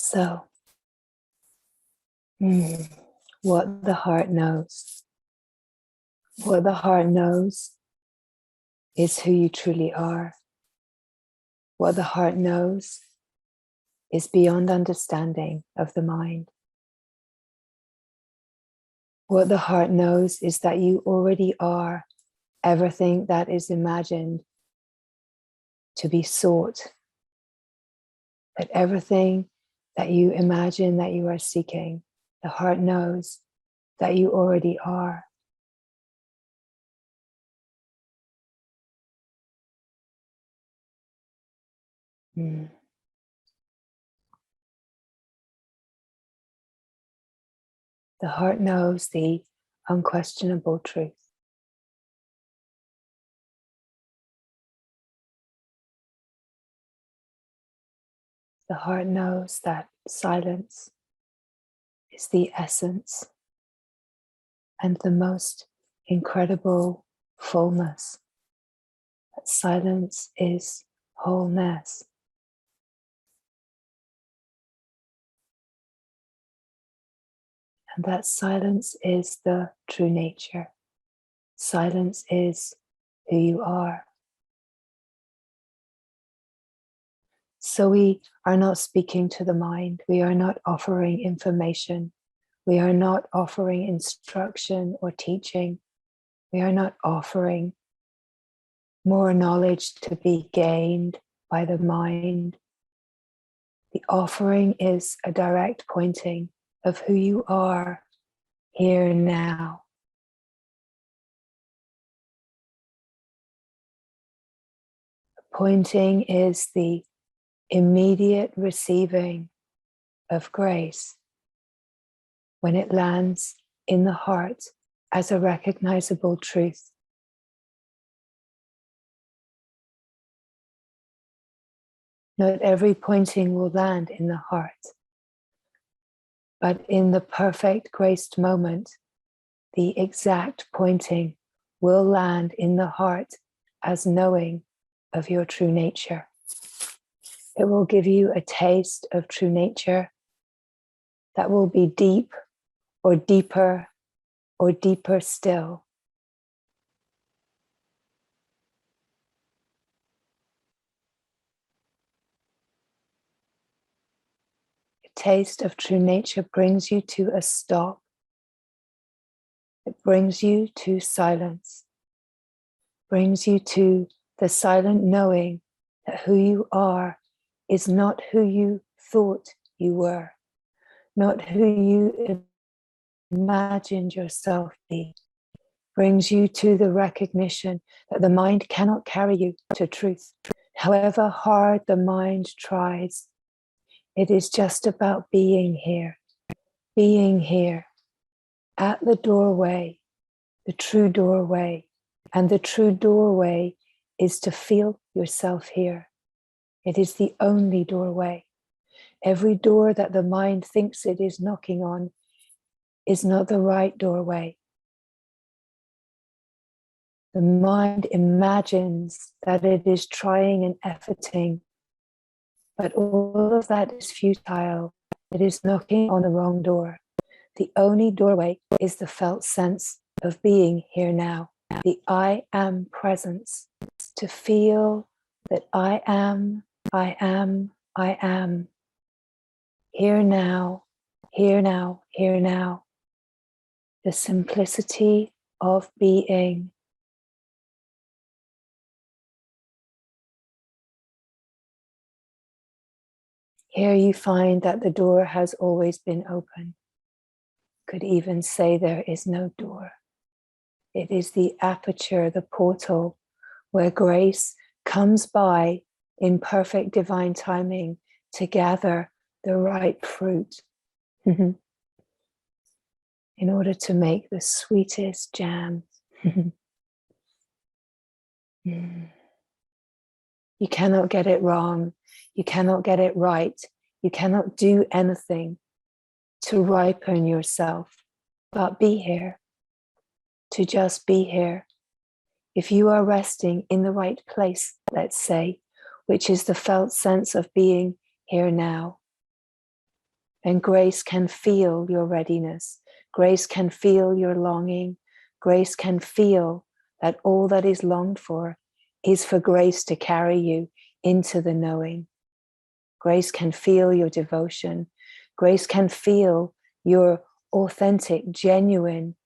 So, what the heart knows. What the heart knows is who you truly are. What the heart knows is beyond understanding of the mind. What the heart knows is that you already are everything that is imagined to be sought. That everything that you imagine that you are seeking, the heart knows that you already are. The heart knows the unquestionable truth. The heart knows that silence is the essence and the most incredible fullness. That silence is wholeness. And that silence is the true nature. Silence is who you are. So we are not speaking to the mind. We are not offering information. We are not offering instruction or teaching. We are not offering more knowledge to be gained by the mind. The offering is a direct pointing of who you are here and now. The pointing is the immediate receiving of grace when it lands in the heart as a recognizable truth. Not every pointing will land in the heart, but in the perfect graced moment, the exact pointing will land in the heart as knowing of your true nature. It will give you a taste of true nature that will be deep or deeper still. A taste of true nature brings you to a stop. It brings you to silence, brings you to the silent knowing that who you are is not who you thought you were, not who you imagined yourself be. Brings you to the recognition that the mind cannot carry you to truth. However hard the mind tries, it is just about being here at the doorway, the true doorway. And the true doorway is to feel yourself here. It is the only doorway. Every door that the mind thinks it is knocking on is not the right doorway. The mind imagines that it is trying and efforting, but all of that is futile. It is knocking on the wrong door. The only doorway is the felt sense of being here now, the I am presence, to feel that I am, here now, here now, here now. The simplicity of being. Here you find that the door has always been open. Could even say there is no door. It is the aperture, the portal, where grace comes by in perfect divine timing to gather the right fruit in order to make the sweetest jam. You cannot get it wrong. You cannot get it right. You cannot do anything to ripen yourself, but be here, to just be here. If you are resting in the right place, let's say, which is the felt sense of being here now, then grace can feel your readiness. Grace can feel your longing. Grace can feel that all that is longed for is for grace to carry you into the knowing. Grace can feel your devotion. Grace can feel your authentic, genuine,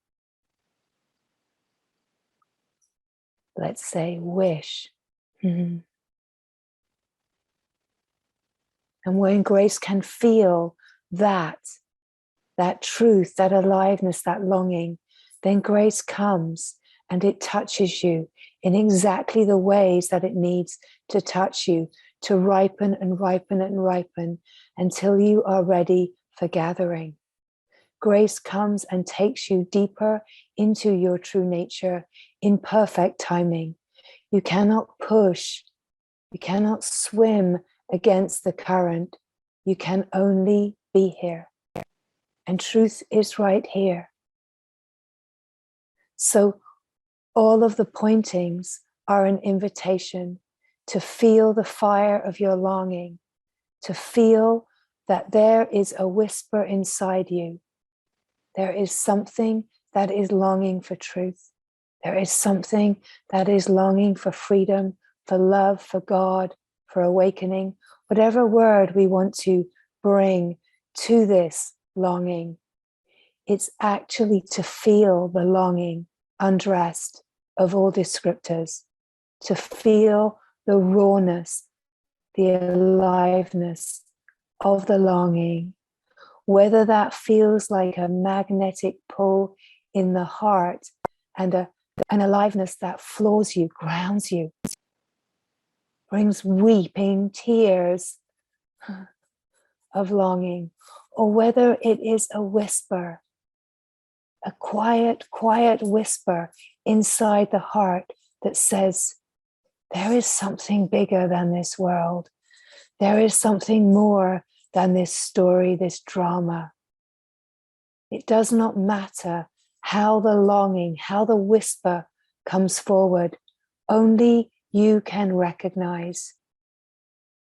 let's say, wish. And when grace can feel that truth, that aliveness, that longing, then grace comes and it touches you in exactly the ways that it needs to touch you, to ripen and ripen and ripen until you are ready for gathering. Grace comes and takes you deeper into your true nature in perfect timing. You cannot push, you cannot swim against the current. You can only be here. And truth is right here. So all of the pointings are an invitation to feel the fire of your longing, to feel that there is a whisper inside you. There is something that is longing for truth. There is something that is longing for freedom, for love, for God, for awakening, whatever word we want to bring to this longing. It's actually to feel the longing undressed of all descriptors, to feel the rawness, the aliveness of the longing, whether that feels like a magnetic pull in the heart and an aliveness that floors you, grounds you, brings weeping tears of longing, or whether it is a whisper, a quiet, quiet whisper inside the heart that says, there is something bigger than this world. There is something more than this story, this drama. It does not matter how the longing, how the whisper comes forward. Only you can recognize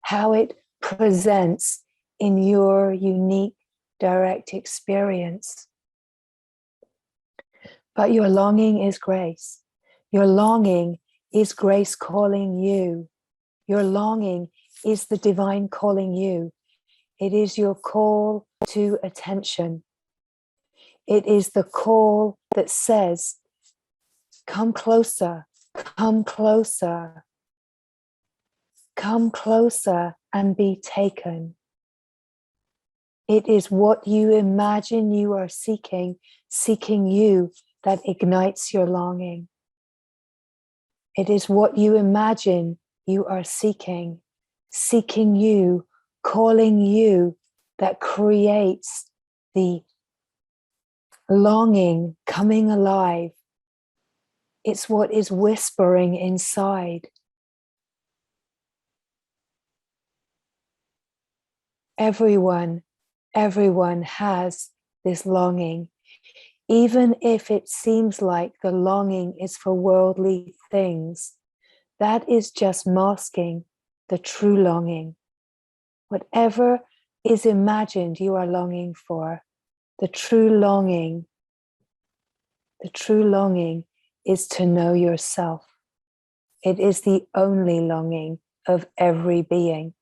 how it presents in your unique, direct experience. But your longing is grace. Your longing is grace calling you. Your longing is the divine calling you. It is your call to attention. It is the call that says, come closer, come closer, come closer and be taken. It is what you imagine you are seeking, seeking you, that ignites your longing. It is what you imagine you are seeking, seeking you, calling you, that creates the longing coming alive. It's what is whispering inside. Everyone has this longing. Even if it seems like the longing is for worldly things, that is just masking the true longing. Whatever is imagined you are longing for, the true longing is to know yourself. It is the only longing of every being.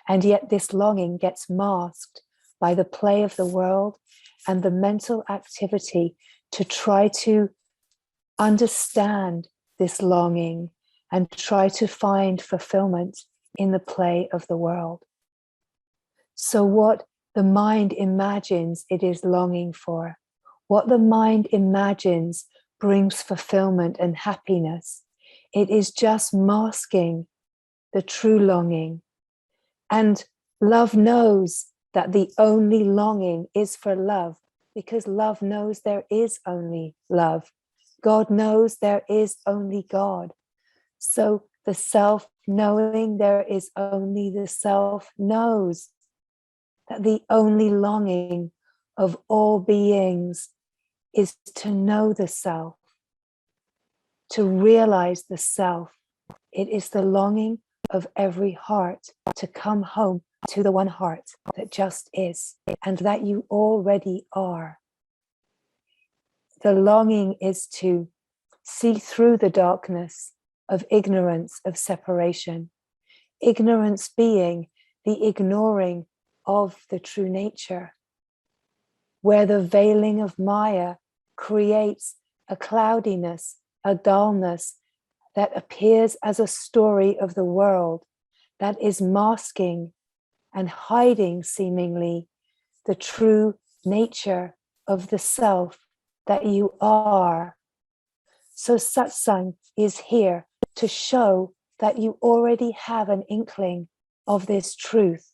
And yet this longing gets masked by the play of the world and the mental activity to try to understand this longing and try to find fulfillment in the play of the world. So what the mind imagines it is longing for, what the mind imagines brings fulfillment and happiness, it is just masking the true longing. And love knows that the only longing is for love, because love knows there is only love. God knows there is only God. So the self knowing there is only the self knows that the only longing of all beings is to know the self, to realize the self. It is the longing of every heart to come home to the one heart that just is, and that you already are. The longing is to see through the darkness of ignorance, of separation. Ignorance being the ignoring of the true nature, where the veiling of Maya creates a cloudiness, a dullness that appears as a story of the world that is masking and hiding seemingly the true nature of the self that you are. So satsang is here to show that you already have an inkling of this truth.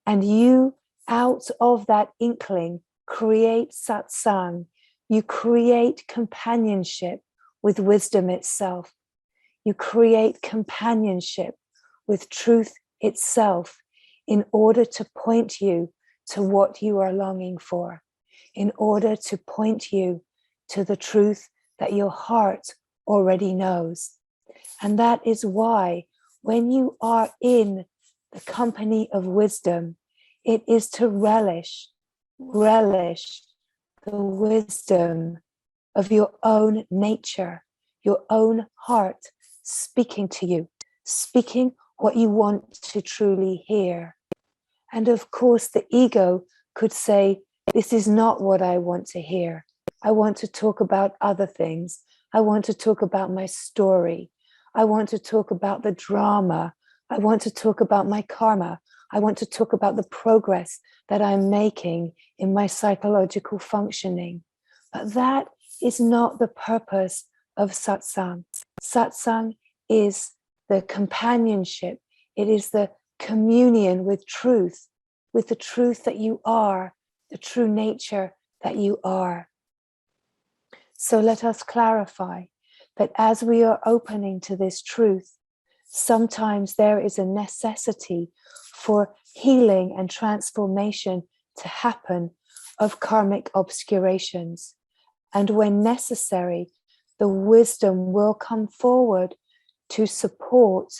And you, out of that inkling, create satsang. You create companionship with wisdom itself. You create companionship with truth itself in order to point you to what you are longing for, in order to point you to the truth that your heart already knows. And that is why when you are in the company of wisdom, it is to relish the wisdom of your own nature, your own heart speaking to you, speaking what you want to truly hear. And of course, the ego could say, this is not what I want to hear. I want to talk about other things. I want to talk about my story. I want to talk about the drama. I want to talk about my karma. I want to talk about the progress that I'm making in my psychological functioning. But that is not the purpose of satsang. Satsang is the companionship. It is the communion with the truth that you are, the true nature that you are. So let us clarify that as we are opening to this truth, sometimes there is a necessity for healing and transformation to happen of karmic obscurations. And when necessary, the wisdom will come forward to support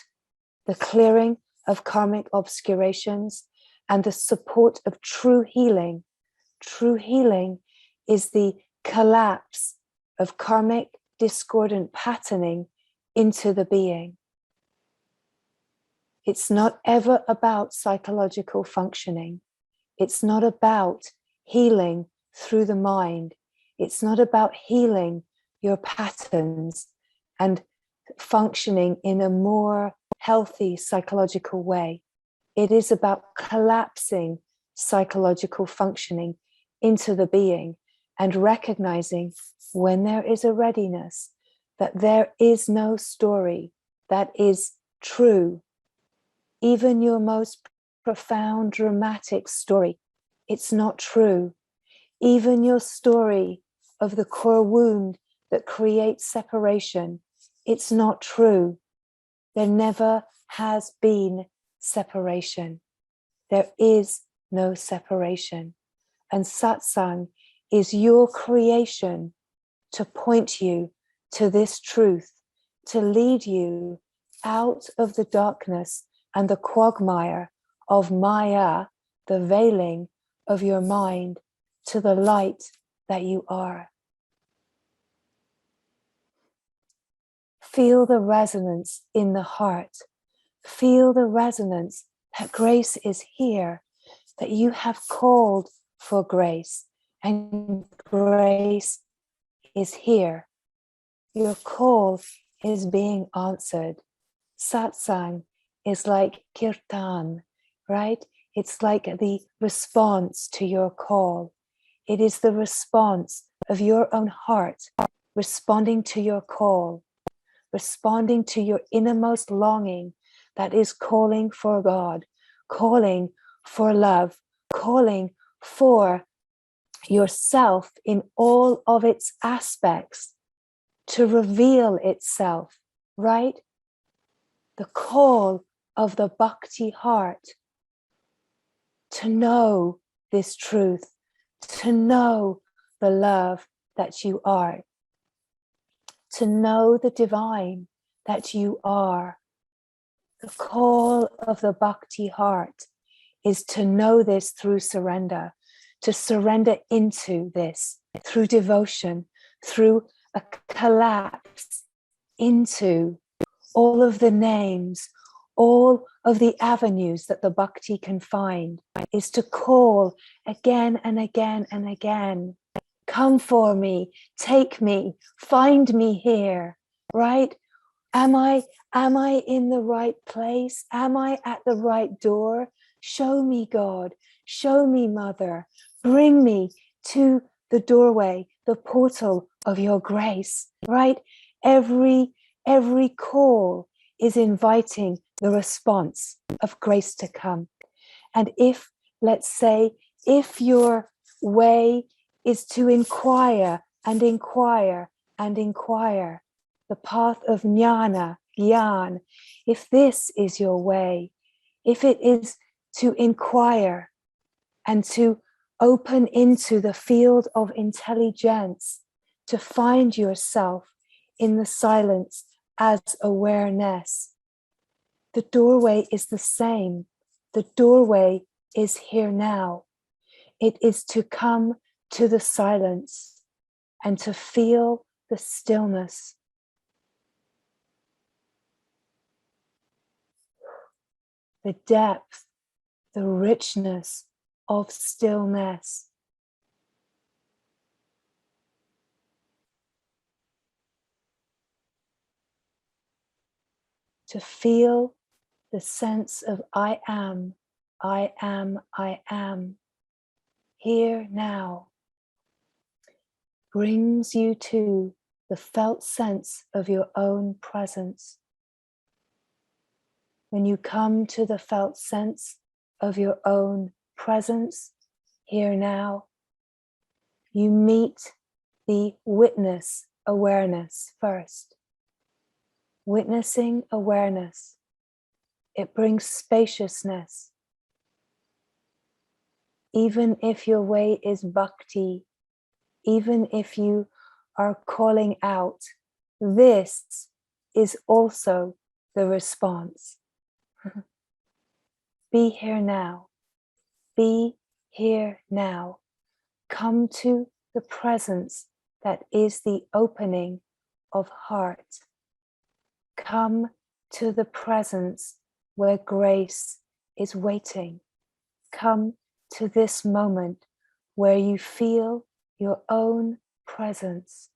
the clearing of karmic obscurations and the support of true healing. True healing is the collapse of karmic discordant patterning into the being. It's not ever about psychological functioning. It's not about healing through the mind. It's not about healing your patterns and functioning in a more healthy psychological way. It is about collapsing psychological functioning into the being and recognizing when there is a readiness that there is no story that is true. Even your most profound, dramatic story, it's not true. Even your story of the core wound that creates separation, it's not true. There never has been separation. There is no separation. And satsang is your creation to point you to this truth, to lead you out of the darkness and the quagmire of Maya, the veiling of your mind, to the light that you are. Feel the resonance in the heart. Feel the resonance that grace is here, that you have called for grace, and grace is here. Your call is being answered. Satsang is like kirtan, right? It's like the response to your call. It is the response of your own heart, responding to your call, responding to your innermost longing that is calling for God, calling for love, calling for yourself in all of its aspects to reveal itself, right? The call of the bhakti heart to know this truth, to know the love that you are, to know the divine that you are, The call of the Bhakti heart is to know this through surrender, to surrender into this through devotion, through a collapse into all of the names, all of the avenues that the Bhakti can find, is to call again and again and again. Come for me, take me, find me here, right? Am I in the right place? Am I at the right door? Show me, God. Show me, Mother. Bring me to the doorway, the portal of your grace, right? Every call is inviting the response of grace to come. And if, let's say, if your way is to inquire and inquire and inquire, the path of jnana, gyan, if this is your way, if it is to inquire and to open into the field of intelligence, to find yourself in the silence as awareness, the doorway is the same. The doorway is here now. It is to come to the silence and to feel the stillness. The depth, the richness of stillness. To feel the sense of I am, I am, I am, here now, brings you to the felt sense of your own presence. When you come to the felt sense of your own presence, here now, you meet the witness awareness first. Witnessing awareness. It brings spaciousness. Even if your way is bhakti, even if you are calling out, this is also the response. Be here now. Be here now. Come to the presence that is the opening of heart. Come to the presence where grace is waiting. Come to this moment where you feel your own presence,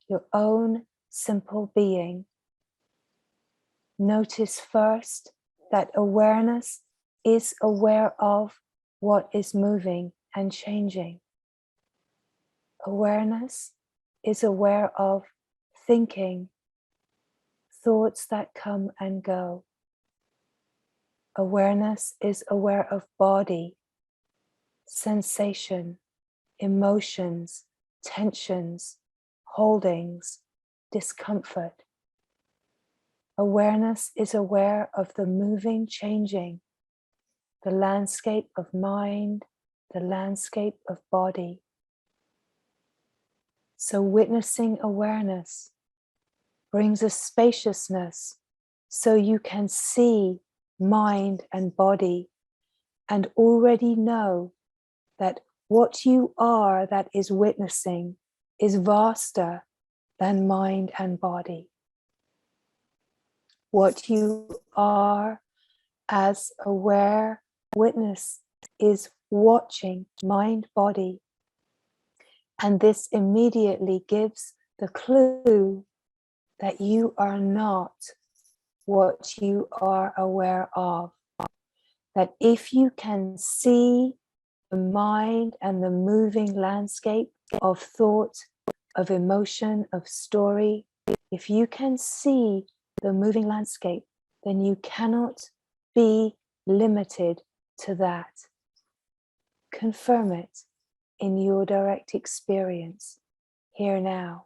your own simple being. Notice first that awareness is aware of what is moving and changing. Awareness is aware of thinking, thoughts that come and go. Awareness is aware of body, sensation, emotions, tensions, holdings, discomfort. Awareness is aware of the moving, changing, the landscape of mind, the landscape of body. So witnessing awareness brings a spaciousness so you can see mind and body and already know that what you are that is witnessing is vaster than mind and body. What you are as aware witness is watching mind, body. And this immediately gives the clue that you are not what you are aware of. That if you can see the mind and the moving landscape of thought, of emotion, of story, if you can see the moving landscape, then you cannot be limited to that. Confirm it in your direct experience here now.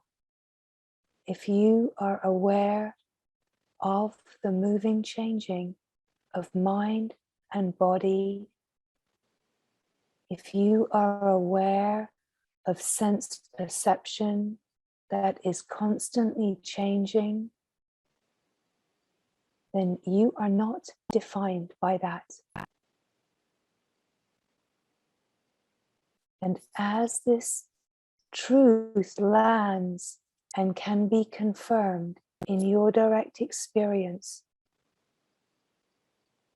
If you are aware of the moving, changing of mind and body, if you are aware of sense perception that is constantly changing, then you are not defined by that. And as this truth lands and can be confirmed in your direct experience,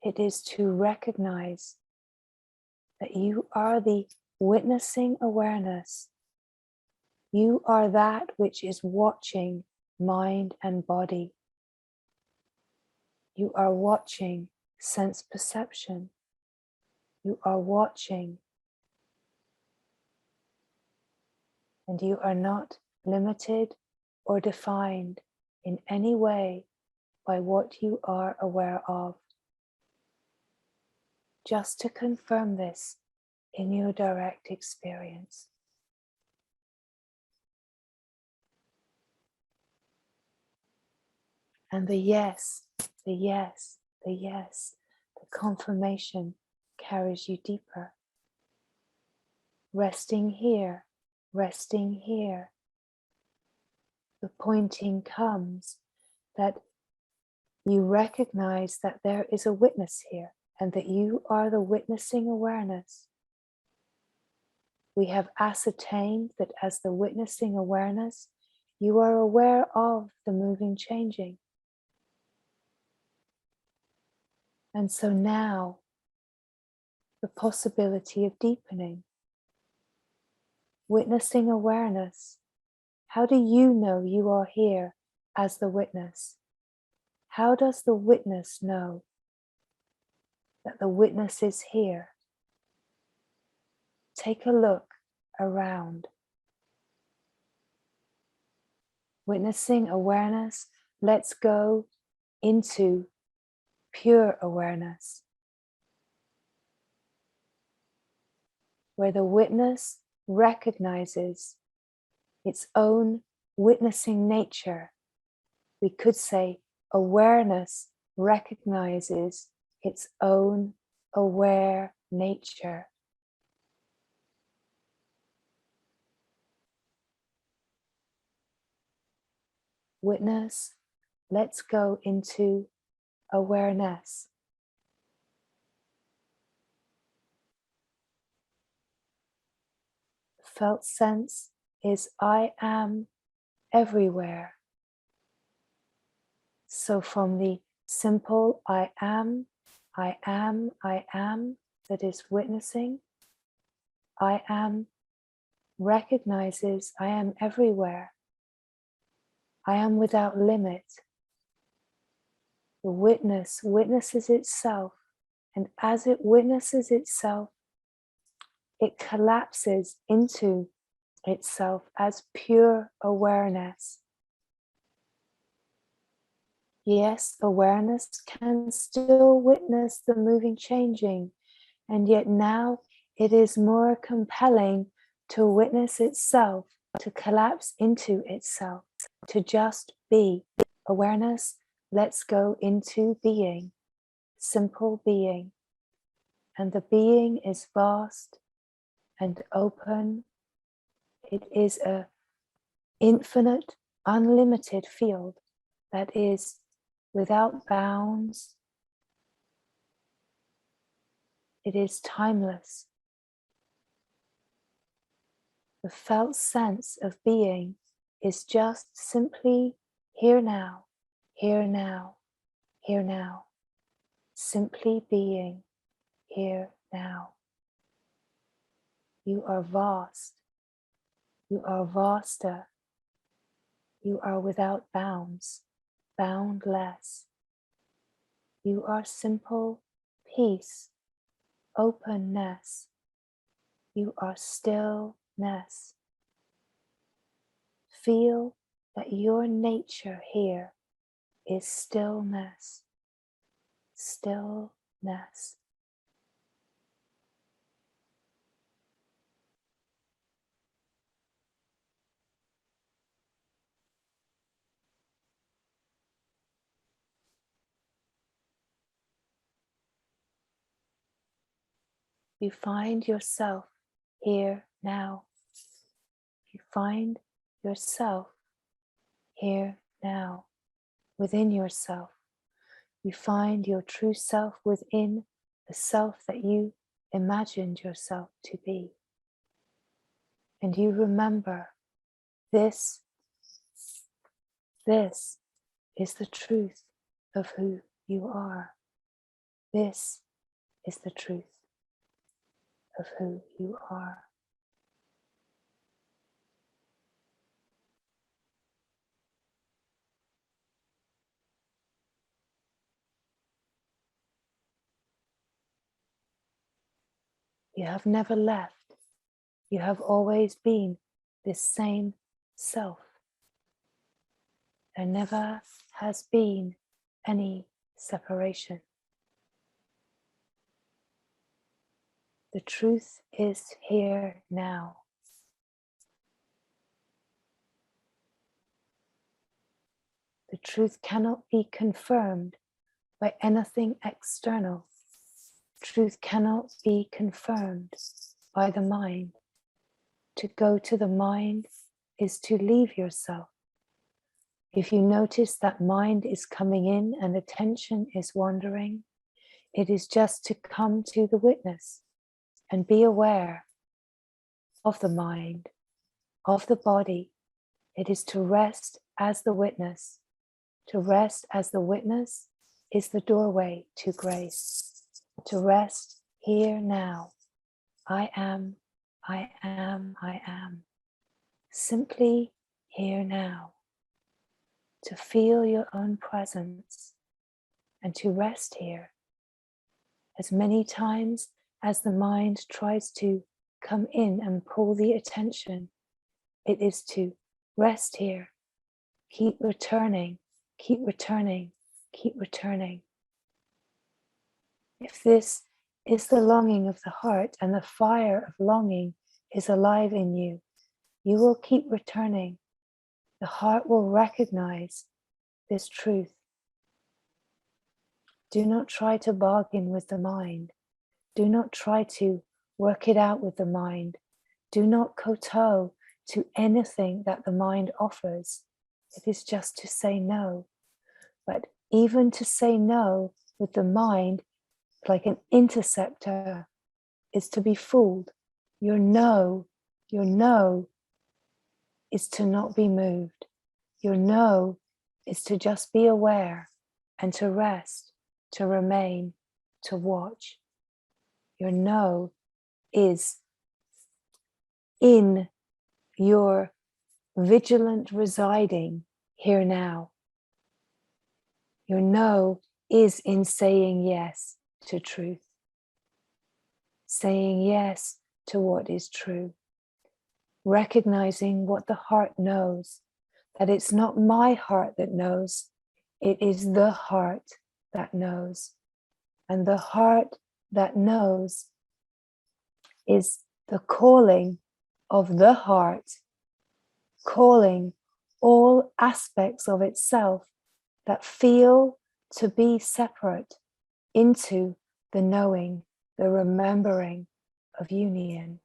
it is to recognize that you are the witnessing awareness. You are that which is watching mind and body. You are watching sense perception. You are watching, and you are not limited or defined in any way by what you are aware of. Just to confirm this in your direct experience. And the yes, the yes, the yes, the confirmation carries you deeper. Resting here, resting here. The pointing comes that you recognize that there is a witness here and that you are the witnessing awareness. We have ascertained that as the witnessing awareness, you are aware of the moving, changing. And so now, the possibility of deepening. Witnessing awareness. How do you know you are here as the witness? How does the witness know that the witness is here? Take a look around. Witnessing awareness, let's go into pure awareness, where the witness recognizes its own witnessing nature. We could say awareness recognizes its own aware nature. Witness, let's go into awareness. Felt sense is I am everywhere. So from the simple I am that is witnessing, I am recognizes I am everywhere. I am without limit. The witness witnesses itself, and as it witnesses itself, it collapses into itself as pure awareness. Yes, awareness can still witness the moving, changing, and yet now it is more compelling to witness itself, to collapse into itself, to just be. Awareness, let's go into being, simple being. And the being is vast and open. It is an infinite, unlimited field that is without bounds. It is timeless. The felt sense of being is just simply here now, here now, here now. Simply being here now. You are vast. You are vaster. You are without bounds, boundless. You are simple peace, openness. You are stillness. Feel that your nature here is stillness, stillness. You find yourself here now. You find yourself here now, within yourself. You find your true self within the self that you imagined yourself to be. And you remember this is the truth of who you are. This is the truth of who you are. You have never left. You have always been this same self. There never has been any separation. The truth is here now. The truth cannot be confirmed by anything external. Truth cannot be confirmed by the mind. To go to the mind is to leave yourself. If you notice that mind is coming in and attention is wandering, it is just to come to the witness and be aware of the mind, of the body. It is to rest as the witness. To rest as the witness is the doorway to grace. To rest here now. I am, I am, I am. Simply here now. To feel your own presence and to rest here. As many times as the mind tries to come in and pull the attention, it is to rest here. Keep returning, keep returning, keep returning. If this is the longing of the heart and the fire of longing is alive in you, you will keep returning. The heart will recognize this truth. Do not try to bargain with the mind. Do not try to work it out with the mind. Do not kowtow to anything that the mind offers. It is just to say no. But even to say no with the mind, like an interceptor, is to be fooled. Your no is to not be moved. Your no is to just be aware and to rest, to remain, to watch. Your no is in your vigilant residing here now. Your no is in saying yes to truth, saying yes to what is true, recognizing what the heart knows, that it's not my heart that knows, it is the heart that knows. And the heart that knows is the calling of the heart, calling all aspects of itself that feel to be separate into the knowing, the remembering of union.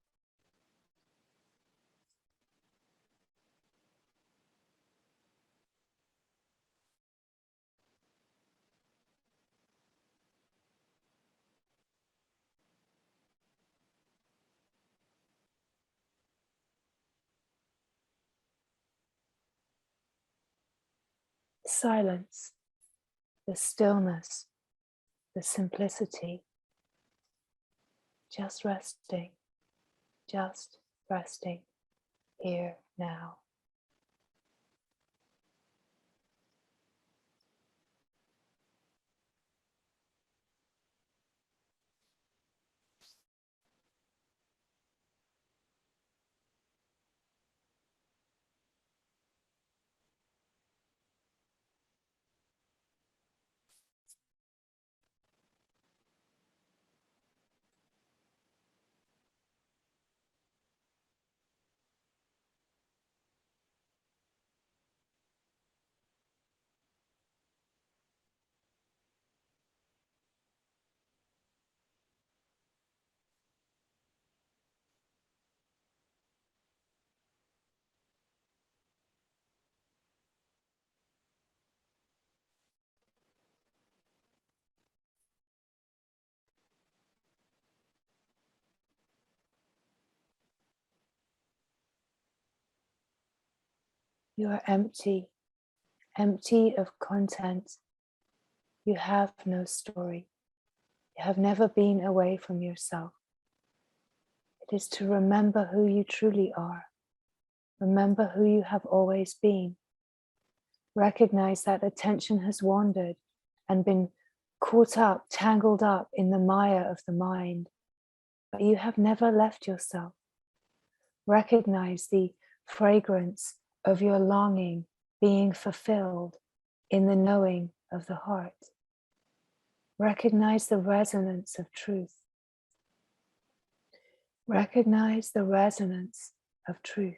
Silence, the stillness, the simplicity, just resting here now. You are empty, empty of content. You have no story. You have never been away from yourself. It is to remember who you truly are. Remember who you have always been. Recognize that attention has wandered and been caught up, tangled up in the mire of the mind, but you have never left yourself. Recognize the fragrance of your longing being fulfilled in the knowing of the heart. Recognize the resonance of truth. Recognize the resonance of truth.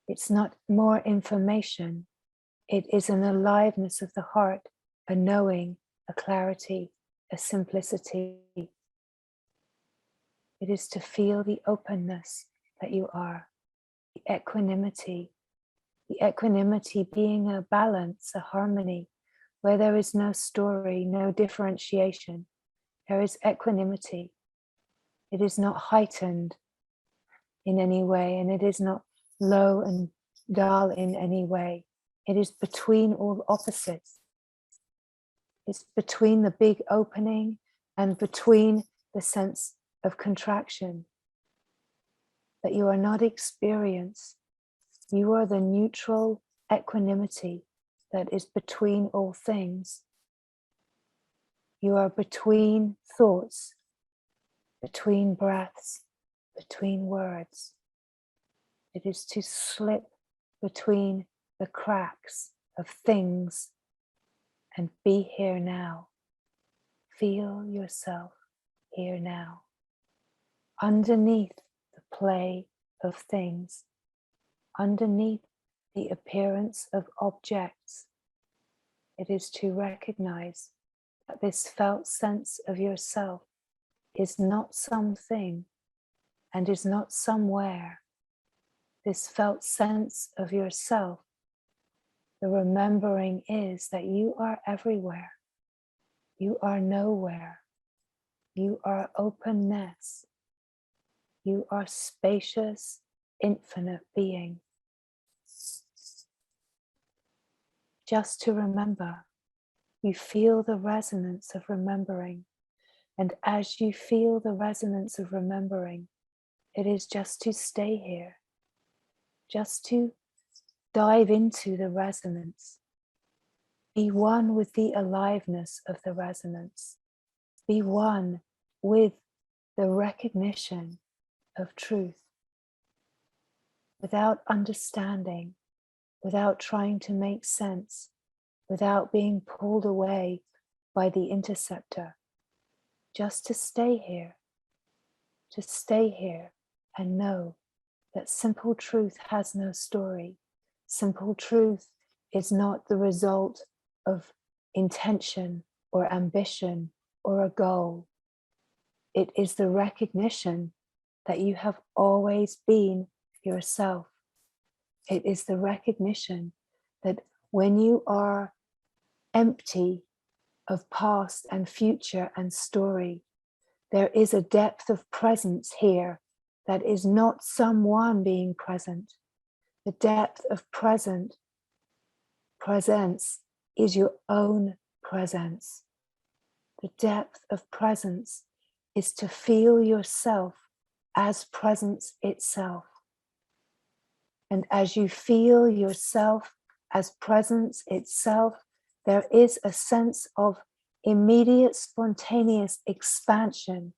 It's not more information. It is an aliveness of the heart, a knowing, a clarity, a simplicity. It is to feel the openness that you are, the equanimity being a balance, a harmony, where there is no story, no differentiation. There is equanimity. It is not heightened in any way, and it is not low and dull in any way. It is between all opposites. It's between the big opening and between the sense of contraction. That you are not experience. You are the neutral equanimity that is between all things. You are between thoughts, between breaths, between words. It is to slip between the cracks of things and be here now. Feel yourself here now. Underneath the play of things, underneath the appearance of objects, it is to recognize that this felt sense of yourself is not something and is not somewhere. This felt sense of yourself, the remembering is that you are everywhere. You are nowhere. You are openness. You are spacious, infinite being. Just to remember, you feel the resonance of remembering. And as you feel the resonance of remembering, it is just to stay here, just to dive into the resonance. Be one with the aliveness of the resonance. Be one with the recognition of truth. Without understanding, without trying to make sense, without being pulled away by the interceptor. Just to stay here and know that simple truth has no story. Simple truth is not the result of intention or ambition or a goal. It is the recognition that you have always been yourself. It is the recognition that when you are empty of past and future and story, there is a depth of presence here that is not someone being present. The depth of presence is your own presence. The depth of presence is to feel yourself as presence itself. And as you feel yourself as presence itself, there is a sense of immediate spontaneous expansion.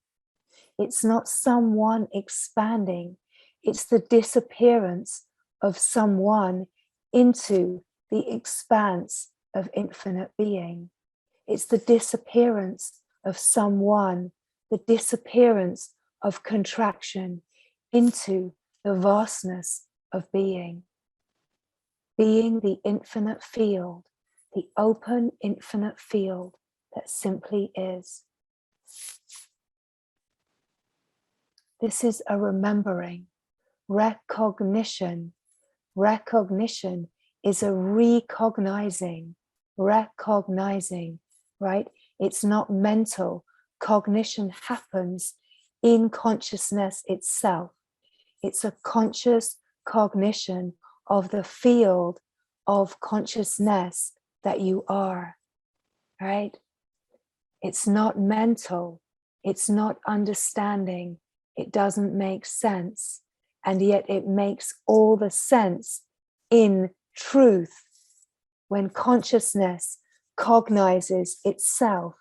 It's not someone expanding, it's the disappearance of someone into the expanse of infinite being. It's the disappearance of someone, the disappearance of contraction into the vastness of being. Being the infinite field, the open infinite field that simply is. This is a remembering, recognition. Recognition is a recognizing, right? It's not mental. Cognition happens in consciousness itself. It's a conscious cognition of the field of consciousness that you are, right? It's not mental. It's not understanding. It doesn't make sense. And yet it makes all the sense in truth when consciousness cognizes itself,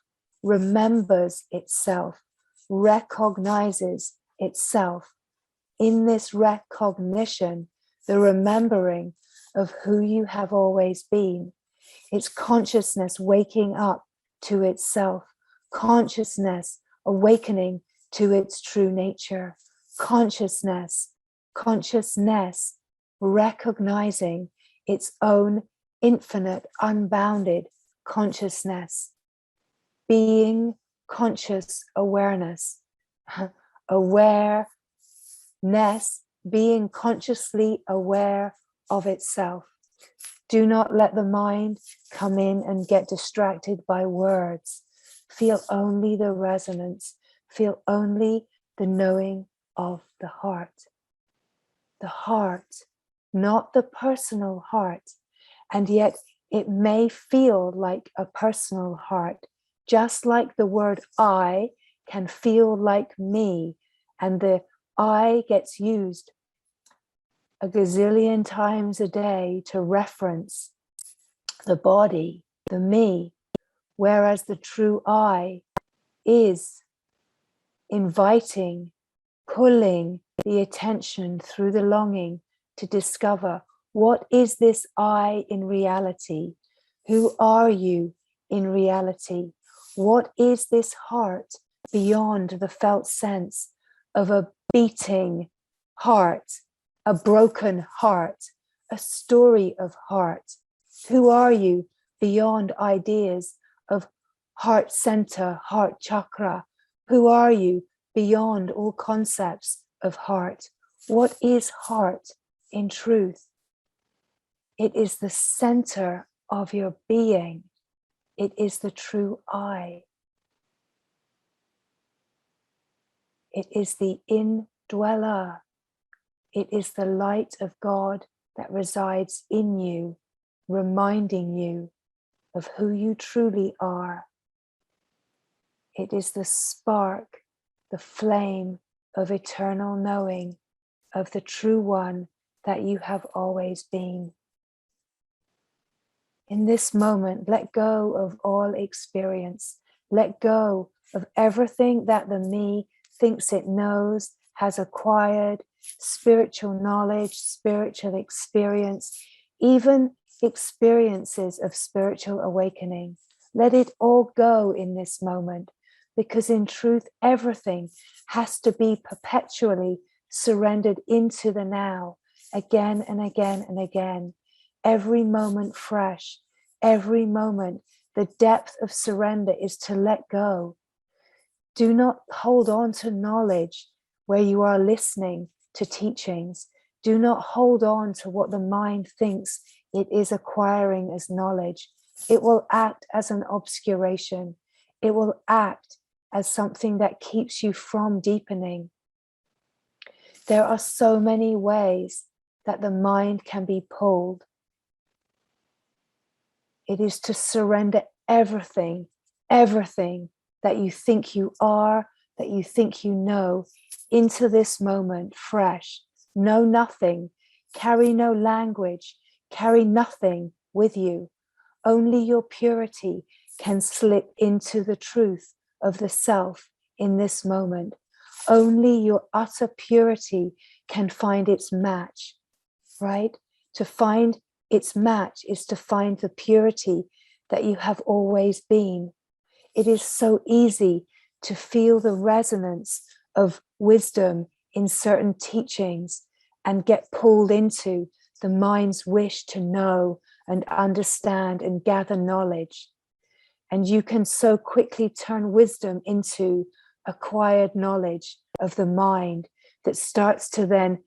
remembers itself, recognizes itself. In this recognition, the remembering of who you have always been, it's consciousness waking up to itself, consciousness awakening to its true nature, consciousness recognizing its own infinite, unbounded consciousness, being conscious awareness, awareness, being consciously aware of itself. Do not let the mind come in and get distracted by words. Feel only the resonance. Feel only the knowing of the heart. The heart, not the personal heart. And yet it may feel like a personal heart, just like the word I can feel like me. And the I gets used a gazillion times a day to reference the body, the me, whereas the true I is inviting, pulling the attention through the longing to discover, what is this I in reality? Who are you in reality? What is this heart beyond the felt sense of a beating heart, a broken heart, a story of heart? Who are you beyond ideas of heart center, heart chakra? Who are you beyond all concepts of heart? What is heart in truth? It is the center of your being. It is the true I. It is the indweller. It is the light of God that resides in you, reminding you of who you truly are. It is the spark, the flame of eternal knowing of the true one that you have always been. In this moment, let go of all experience. Let go of everything that the me thinks it knows, has acquired, spiritual knowledge, spiritual experience, even experiences of spiritual awakening. Let it all go in this moment, because in truth, everything has to be perpetually surrendered into the now, again and again and again. Every moment fresh, every moment, the depth of surrender is to let go. Do not hold on to knowledge where you are listening to teachings. Do not hold on to what the mind thinks it is acquiring as knowledge. It will act as an obscuration. It will act as something that keeps you from deepening. There are so many ways that the mind can be pulled. It is to surrender everything that you think you are, that you think you know, into this moment fresh. Know nothing, carry no language, carry nothing with you. Only your purity can slip into the truth of the self in this moment. Only your utter purity can find its match, right? To find its match is to find the purity that you have always been. It is so easy to feel the resonance of wisdom in certain teachings and get pulled into the mind's wish to know and understand and gather knowledge. And you can so quickly turn wisdom into acquired knowledge of the mind that starts to then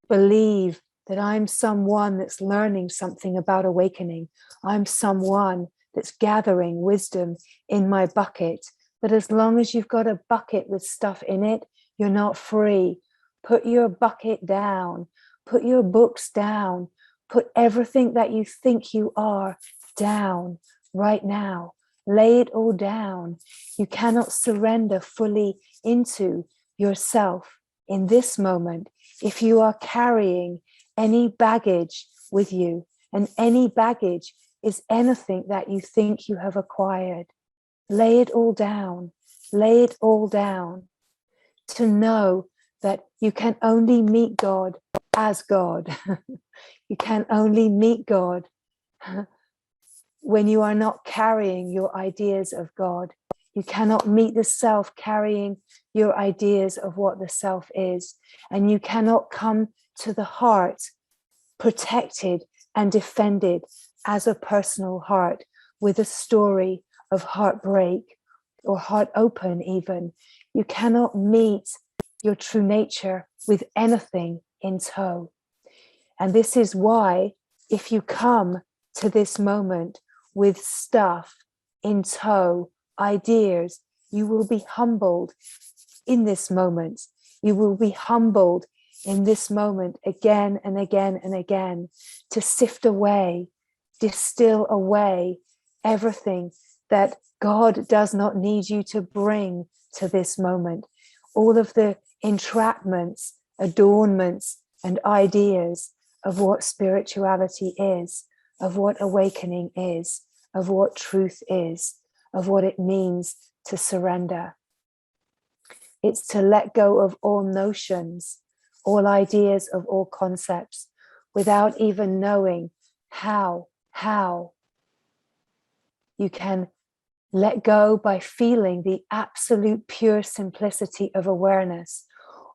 believe that I'm someone that's learning something about awakening. I'm someone that's gathering wisdom in my bucket. But as long as you've got a bucket with stuff in it, you're not free. Put your bucket down. Put your books down. Put everything that you think you are down right now. Lay it all down. You cannot surrender fully into yourself in this moment if you are carrying any baggage with you. And any baggage is anything that you think you have acquired. Lay it all down. Lay it all down. To know that you can only meet God as God. You can only meet God when you are not carrying your ideas of God. You cannot meet the self carrying your ideas of what the self is. And you cannot come to the heart protected and defended as a personal heart with a story of heartbreak or heart open even. You cannot meet your true nature with anything in tow. And this is why if you come to this moment with stuff in tow, ideas, you will be humbled in this moment. You will be humbled in this moment again and again and again to sift away, distill away everything that God does not need you to bring to this moment. All of the entrapments, adornments, and ideas of what spirituality is, of what awakening is, of what truth is, of what it means to surrender. It's to let go of all notions, all ideas of all concepts, without even knowing how you can let go by feeling the absolute pure simplicity of awareness,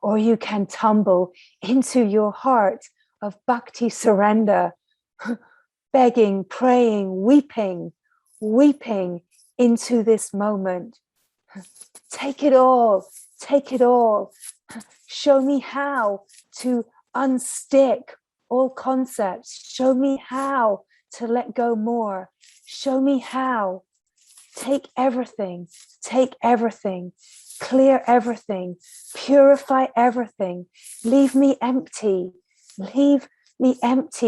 or you can tumble into your heart of bhakti surrender, begging, praying, weeping into this moment. Take it all, take it all. Show me how to unstick all concepts. Show me how to let go more. Show me how. Take everything, clear everything, purify everything. Leave me empty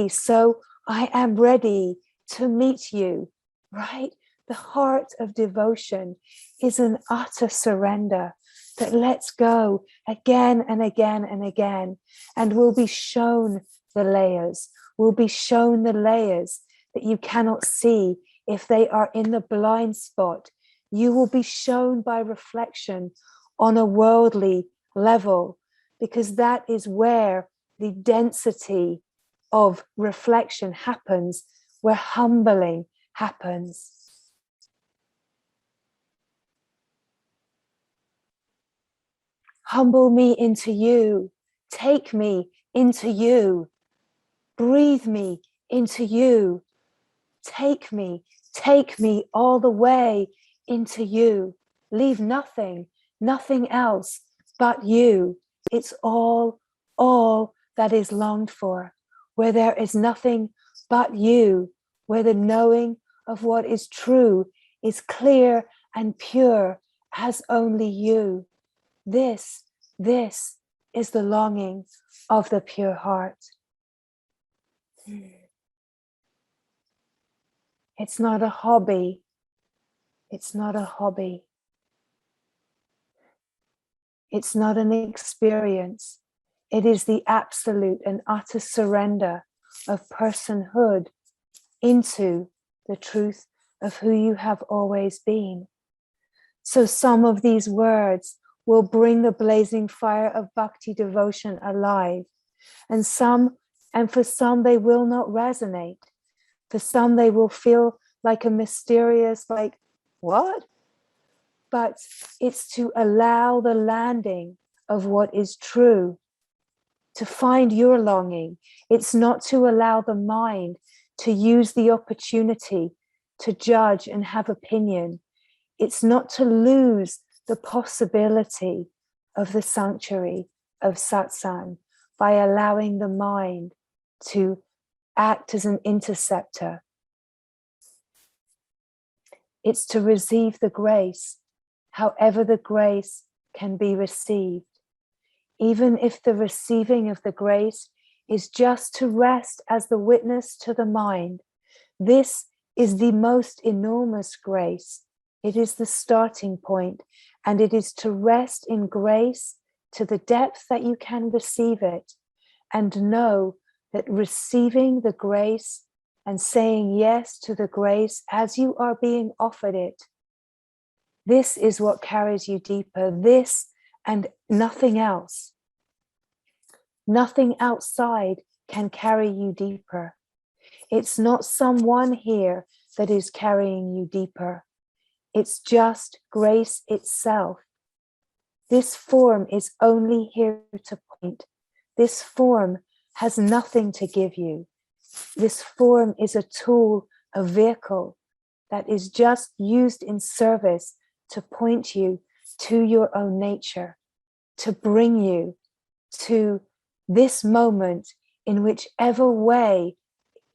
so I am ready to meet you, right? The heart of devotion is an utter surrender that lets go again and again and again, and will be shown the layers, that you cannot see if they are in the blind spot. You will be shown by reflection on a worldly level, because that is where the density of reflection happens, where humbling happens. Humble me into you. Take me into you. Breathe me into you. Take me all the way into you. Leave nothing else but you. It's all that is longed for. Where there is nothing but you, where the knowing of what is true is clear and pure as only you. This is the longing of the pure heart. It's not a hobby. It's not a hobby. It's not an experience. It is the absolute and utter surrender of personhood into the truth of who you have always been. So some of these words will bring the blazing fire of bhakti devotion alive. And for some, they will not resonate. For some, they will feel like a mysterious, like, what? But it's to allow the landing of what is true, to find your longing. It's not to allow the mind to use the opportunity to judge and have opinion. It's not to lose the possibility of the sanctuary of satsang by allowing the mind to act as an interceptor. It's to receive the grace, however the grace can be received. even if the receiving of the grace is just to rest as the witness to the mind. This is the most enormous grace. It is the starting point, and it is to rest in grace to the depth that you can receive it, and know that receiving the grace and saying yes to the grace as you are being offered it, this is what carries you deeper. This and nothing else. Nothing outside can carry you deeper. It's not someone here that is carrying you deeper. It's just grace itself. This form is only here to point. This form has nothing to give you. This form is a tool, a vehicle that is just used in service to point you to your own nature, to bring you to this moment in whichever way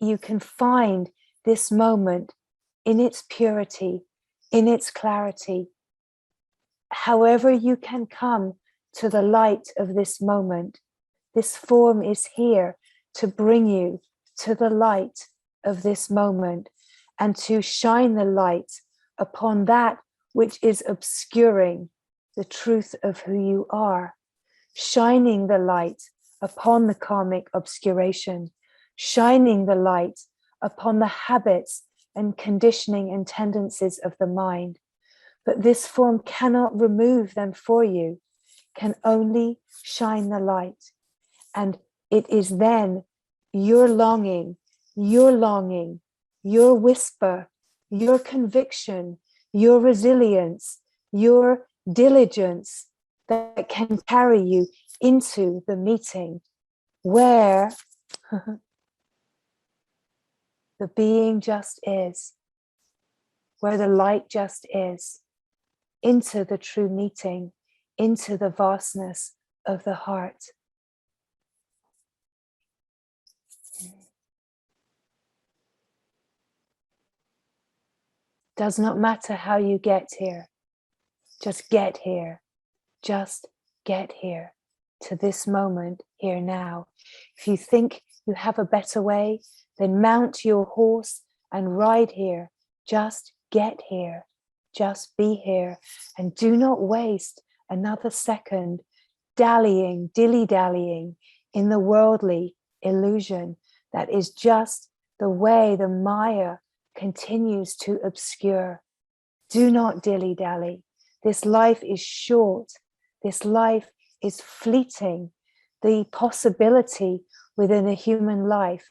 you can find this moment in its purity, in its clarity. However you can come to the light of this moment, this form is here to bring you to the light of this moment and to shine the light upon that which is obscuring the truth of who you are, shining the light upon the karmic obscuration, shining the light upon the habits and conditioning and tendencies of the mind. But this form cannot remove them for you, can only shine the light. And it is then your longing, your whisper, your conviction, your resilience, your diligence that can carry you into the meeting where the being just is, where the light just is, into the true meeting, into the vastness of the heart. Does not matter how you get here. Just get here. Just get here to this moment here now. If you think you have a better way, then mount your horse and ride here. Just get here. Just be here. And do not waste another second dallying, dilly-dallying in the worldly illusion that is just the way the Maya continues to obscure. Do not dilly-dally. This life is short. This life is fleeting. The possibility within a human life,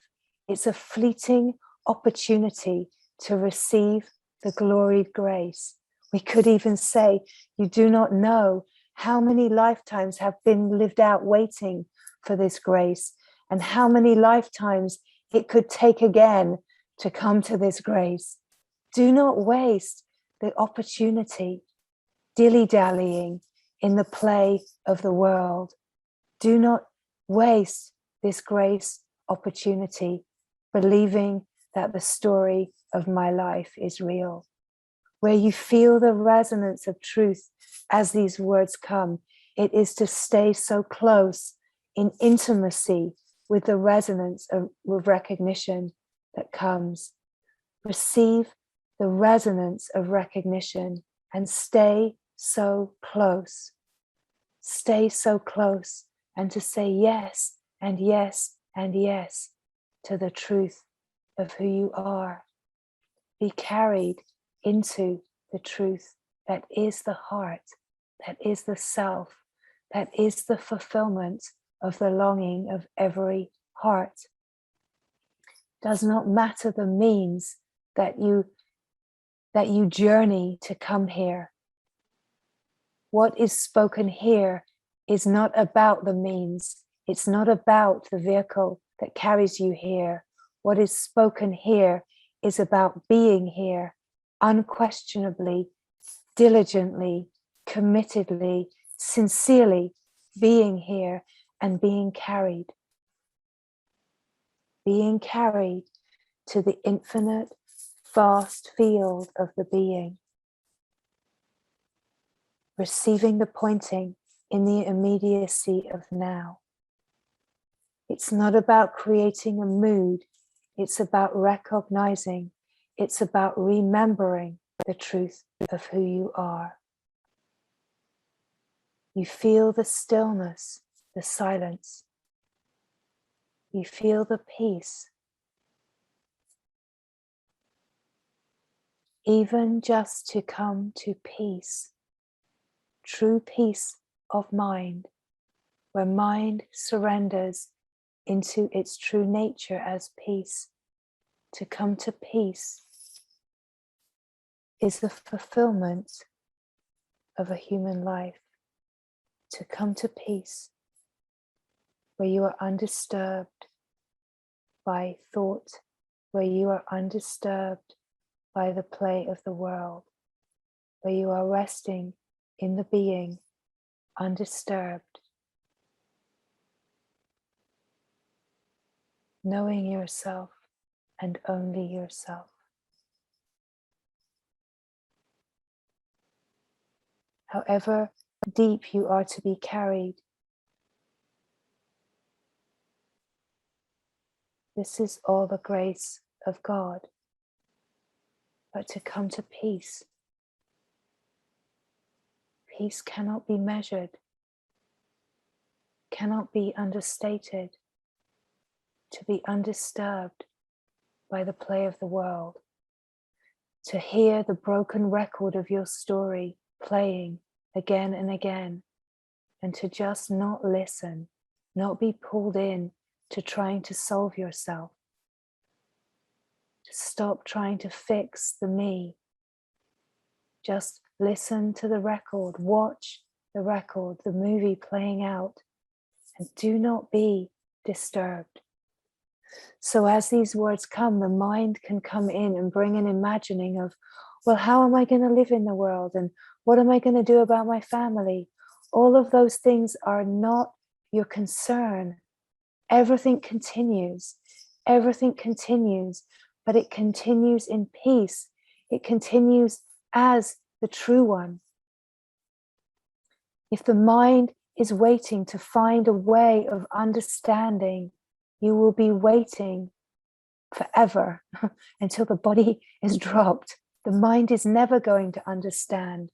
it's a fleeting opportunity to receive the gloried grace. We could even say, you do not know how many lifetimes have been lived out waiting for this grace, and how many lifetimes it could take again to come to this grace. Do not waste the opportunity dilly-dallying in the play of the world. Do not waste this grace opportunity believing that the story of my life is real. Where you feel the resonance of truth as these words come, it is to stay so close in intimacy with the resonance of recognition that comes. Receive the resonance of recognition and stay so close. Stay so close, and to say yes and yes and yes to the truth of who you are. Be carried into the truth that is the heart, that is the self, that is the fulfillment of the longing of every heart. Does not matter the means that you journey to come here. What is spoken here is not about the means. It's not about the vehicle that carries you here. What is spoken here is about being here, unquestionably, diligently, committedly, sincerely being here and being carried. Being carried to the infinite, vast field of the being. Receiving the pointing in the immediacy of now. It's not about creating a mood. It's about recognizing. It's about remembering the truth of who you are. You feel the stillness, the silence. You feel the peace. Even just to come to peace, true peace of mind, where mind surrenders into its true nature as peace. To come to peace is the fulfillment of a human life. To come to peace, where you are undisturbed by thought, where you are undisturbed by the play of the world, where you are resting in the being, undisturbed, knowing yourself and only yourself. However deep you are to be carried, this is all the grace of God. But to come to peace, peace cannot be measured, cannot be understated, to be undisturbed by the play of the world, to hear the broken record of your story playing again and again, and to just not listen, not be pulled in to trying to solve yourself, to stop trying to fix the me. Just listen to the record, watch the record, the movie playing out, and do not be disturbed. So as these words come, the mind can come in and bring an imagining of, well, how am I going to live in the world? And what am I going to do about my family? All of those things are not your concern. Everything continues, but it continues in peace. It continues as the true one. If the mind is waiting to find a way of understanding, you will be waiting forever until the body is dropped. The mind is never going to understand.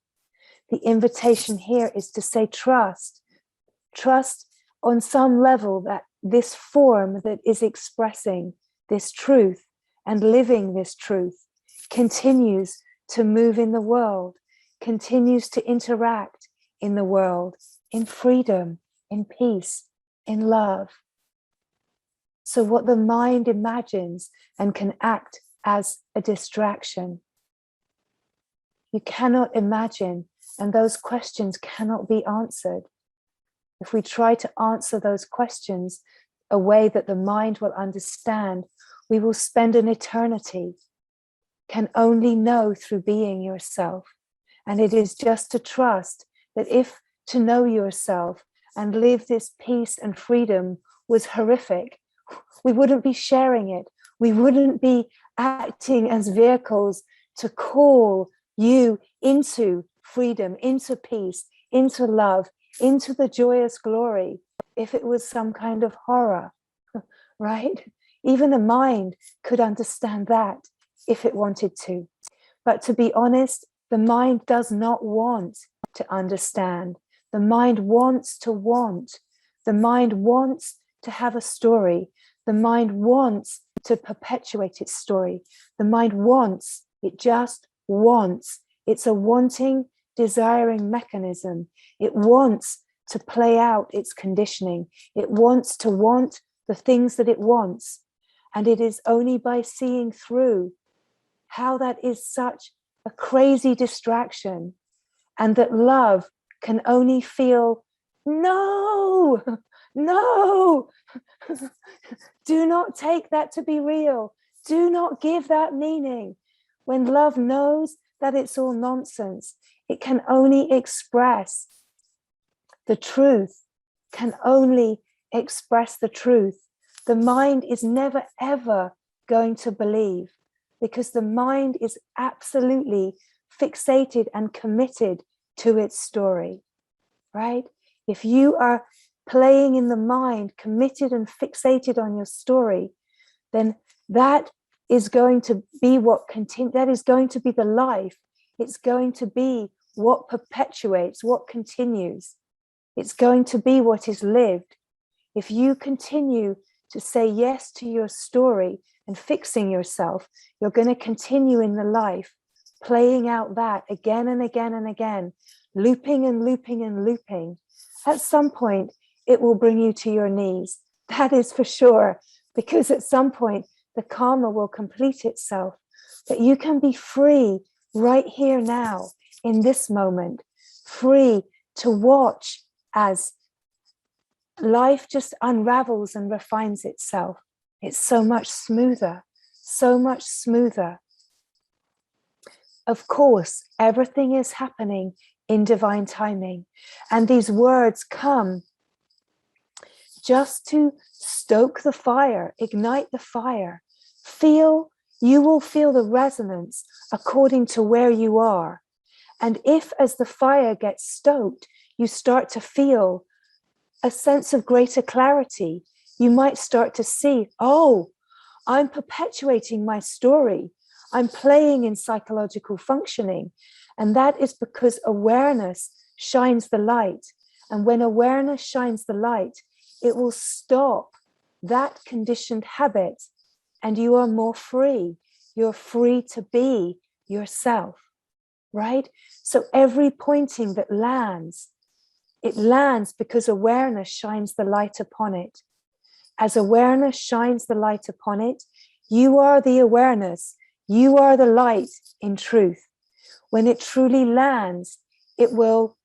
The invitation here is to say trust. Trust on some level that this form that is expressing this truth and living this truth continues to move in the world, continues to interact in the world, in freedom, in peace, in love. So what the mind imagines and can act as a distraction, you cannot imagine, and those questions cannot be answered. If we try to answer those questions a way that the mind will understand, we will spend an eternity. Can only know through being yourself. And it is just to trust that if to know yourself and live this peace and freedom was horrific, we wouldn't be sharing it. We wouldn't be acting as vehicles to call you into freedom, into peace, into love, into the joyous glory, if it was some kind of horror, right? Even the mind could understand that if it wanted to. But to be honest, the mind does not want to understand. The mind wants to want. The mind wants to have a story. The mind wants to perpetuate its story. The mind wants, it just wants. It's a wanting, desiring mechanism. It wants to play out its conditioning. It wants to want the things that it wants. And it is only by seeing through how that is such a crazy distraction, and that love can only feel, no, no, do not take that to be real. Do not give that meaning. When love knows that it's all nonsense, it can only express the truth, can only express the truth. The mind is never, ever going to believe, because the mind is absolutely fixated and committed to its story, right? If you are playing in the mind, committed and fixated on your story, then that is going to be that is going to be the life. It's going to be what perpetuates, what continues. It's going to be what is lived. If you continue to say yes to your story and fixing yourself, you're going to continue in the life, playing out that again and again and again, looping and looping and looping. At some point, it will bring you to your knees. That is for sure, because at some point, the karma will complete itself. But you can be free right here now, in this moment, free to watch as life just unravels and refines itself. It's so much smoother, so much smoother. Of course, everything is happening in divine timing. And these words come just to stoke the fire, ignite the fire. You will feel the resonance according to where you are. And if, as the fire gets stoked, you start to feel a sense of greater clarity, you might start to see, oh, I'm perpetuating my story. I'm playing in psychological functioning. And that is because awareness shines the light. And when awareness shines the light, it will stop that conditioned habit, and you are more free. You're free to be yourself, right? So every pointing that lands, it lands because awareness shines the light upon it. As awareness shines the light upon it, you are the awareness. You are the light in truth. When it truly lands, it will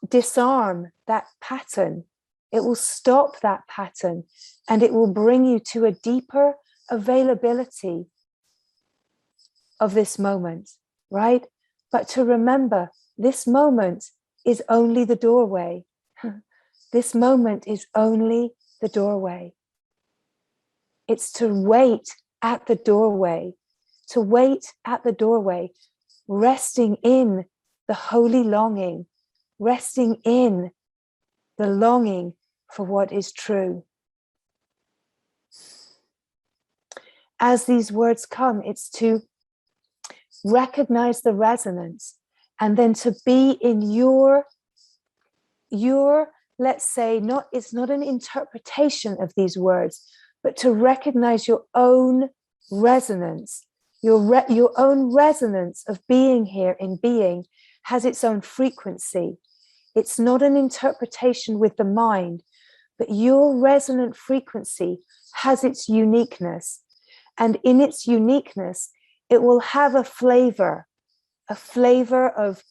disarm that pattern. It will stop that pattern, and it will bring you to a deeper availability of this moment, right? But to remember, this moment is only the doorway. This moment is only the doorway. It's to wait at the doorway, resting in the holy longing, resting in the longing for what is true. As these words come, it's to recognize the resonance, and then to be in your, let's say, it's not an interpretation of these words, but to recognize your own resonance. Your own resonance of being here in being has its own frequency. It's not an interpretation with the mind, but your resonant frequency has its uniqueness. And in its uniqueness, it will have a flavor of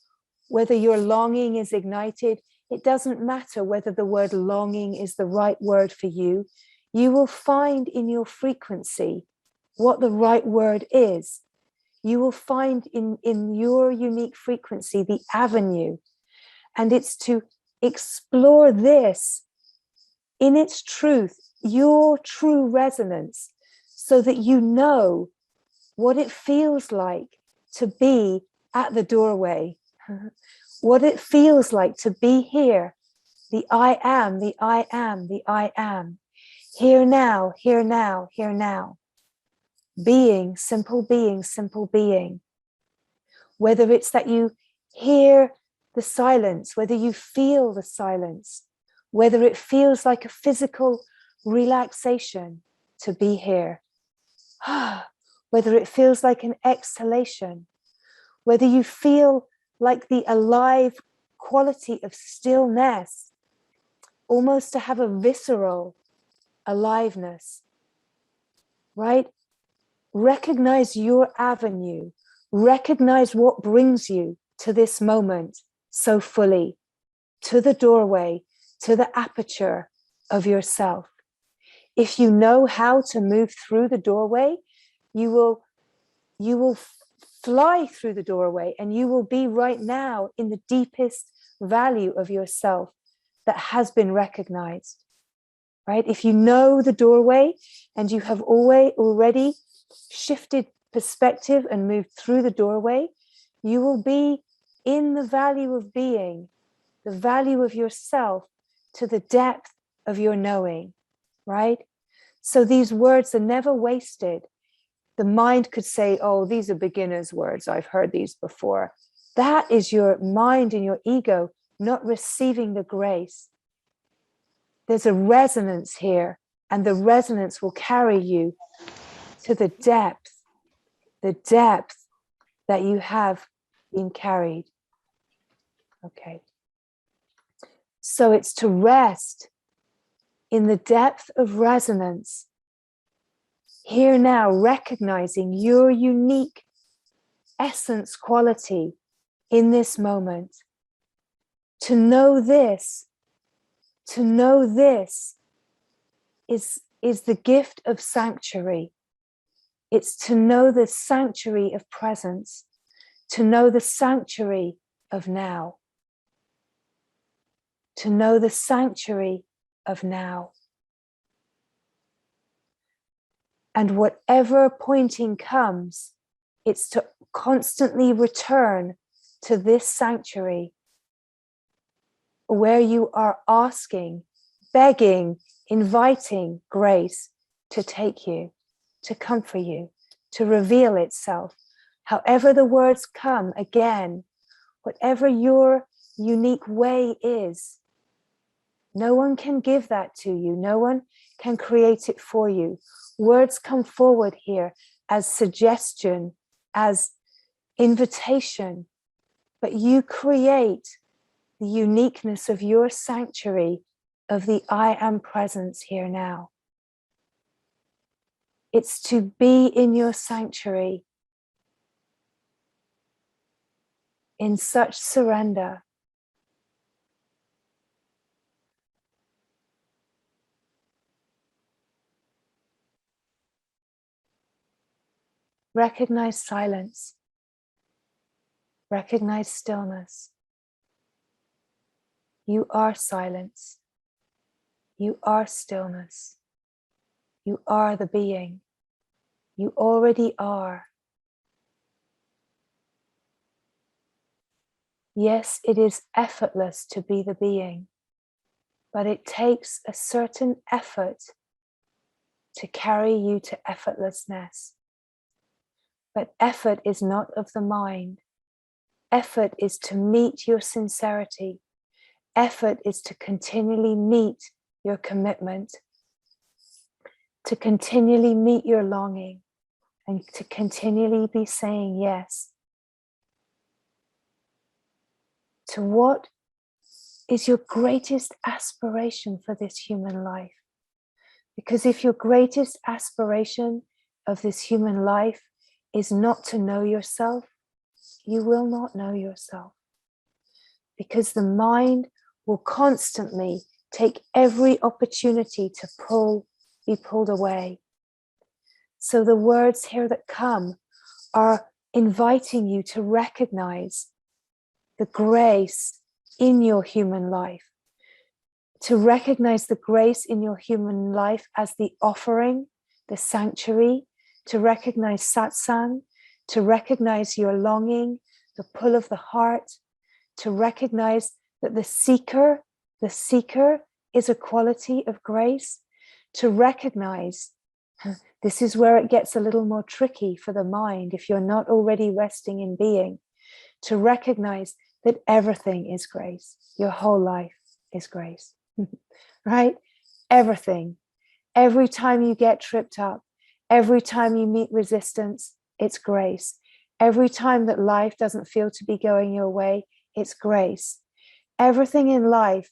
whether your longing is ignited. It doesn't matter whether the word longing is the right word for you. You will find in your frequency what the right word is. You will find in your unique frequency the avenue. And it's to explore this in its truth, your true resonance, so that you know what it feels like to be at the doorway, what it feels like to be here, the I am, the I am, the I am, here now, here now, here now. Being, simple being, simple being. Whether it's that you hear the silence, whether you feel the silence, whether it feels like a physical relaxation to be here, whether it feels like an exhalation, whether you feel like the alive quality of stillness, almost to have a visceral aliveness, right? Recognize your avenue, recognize what brings you to this moment so fully, to the doorway, to the aperture of yourself. If you know how to move through the doorway, you will fly through the doorway, and you will be right now in the deepest value of yourself that has been recognized, right? If you know the doorway and you have already shifted perspective and moved through the doorway, you will be in the value of being, the value of yourself to the depth of your knowing, right? So these words are never wasted. The mind could say, oh, these are beginner's words. I've heard these before. That is your mind and your ego not receiving the grace. There's a resonance here, and the resonance will carry you to the depth that you have been carried. Okay. So it's to rest in the depth of resonance. Here now, recognizing your unique essence quality in this moment. To know this is the gift of sanctuary. It's to know the sanctuary of presence, to know the sanctuary of now. To know the sanctuary of now. And whatever pointing comes, it's to constantly return to this sanctuary where you are asking, begging, inviting grace to take you, to comfort you, to reveal itself. However the words come, again, whatever your unique way is, no one can give that to you. No one can create it for you. Words come forward here as suggestion, as invitation, but you create the uniqueness of your sanctuary, of the I am presence here now. It's to be in your sanctuary in such surrender. Recognize silence. Recognize stillness. You are silence. You are stillness. You are the being. You already are. Yes, it is effortless to be the being, but it takes a certain effort to carry you to effortlessness. But effort is not of the mind. Effort is to meet your sincerity. Effort is to continually meet your commitment, to continually meet your longing, and to continually be saying yes to what is your greatest aspiration for this human life. Because if your greatest aspiration of this human life is not to know yourself, you will not know yourself. Because the mind will constantly take every opportunity to be pulled away. So the words here that come are inviting you to recognize the grace in your human life, to recognize the grace in your human life as the offering, the sanctuary, to recognize satsang, to recognize your longing, the pull of the heart, to recognize that the seeker is a quality of grace, to recognize, this is where it gets a little more tricky for the mind if you're not already resting in being, to recognize that everything is grace. Your whole life is grace, right? Everything. Every time you get tripped up, every time you meet resistance, it's grace. Every time that life doesn't feel to be going your way, it's grace. Everything in life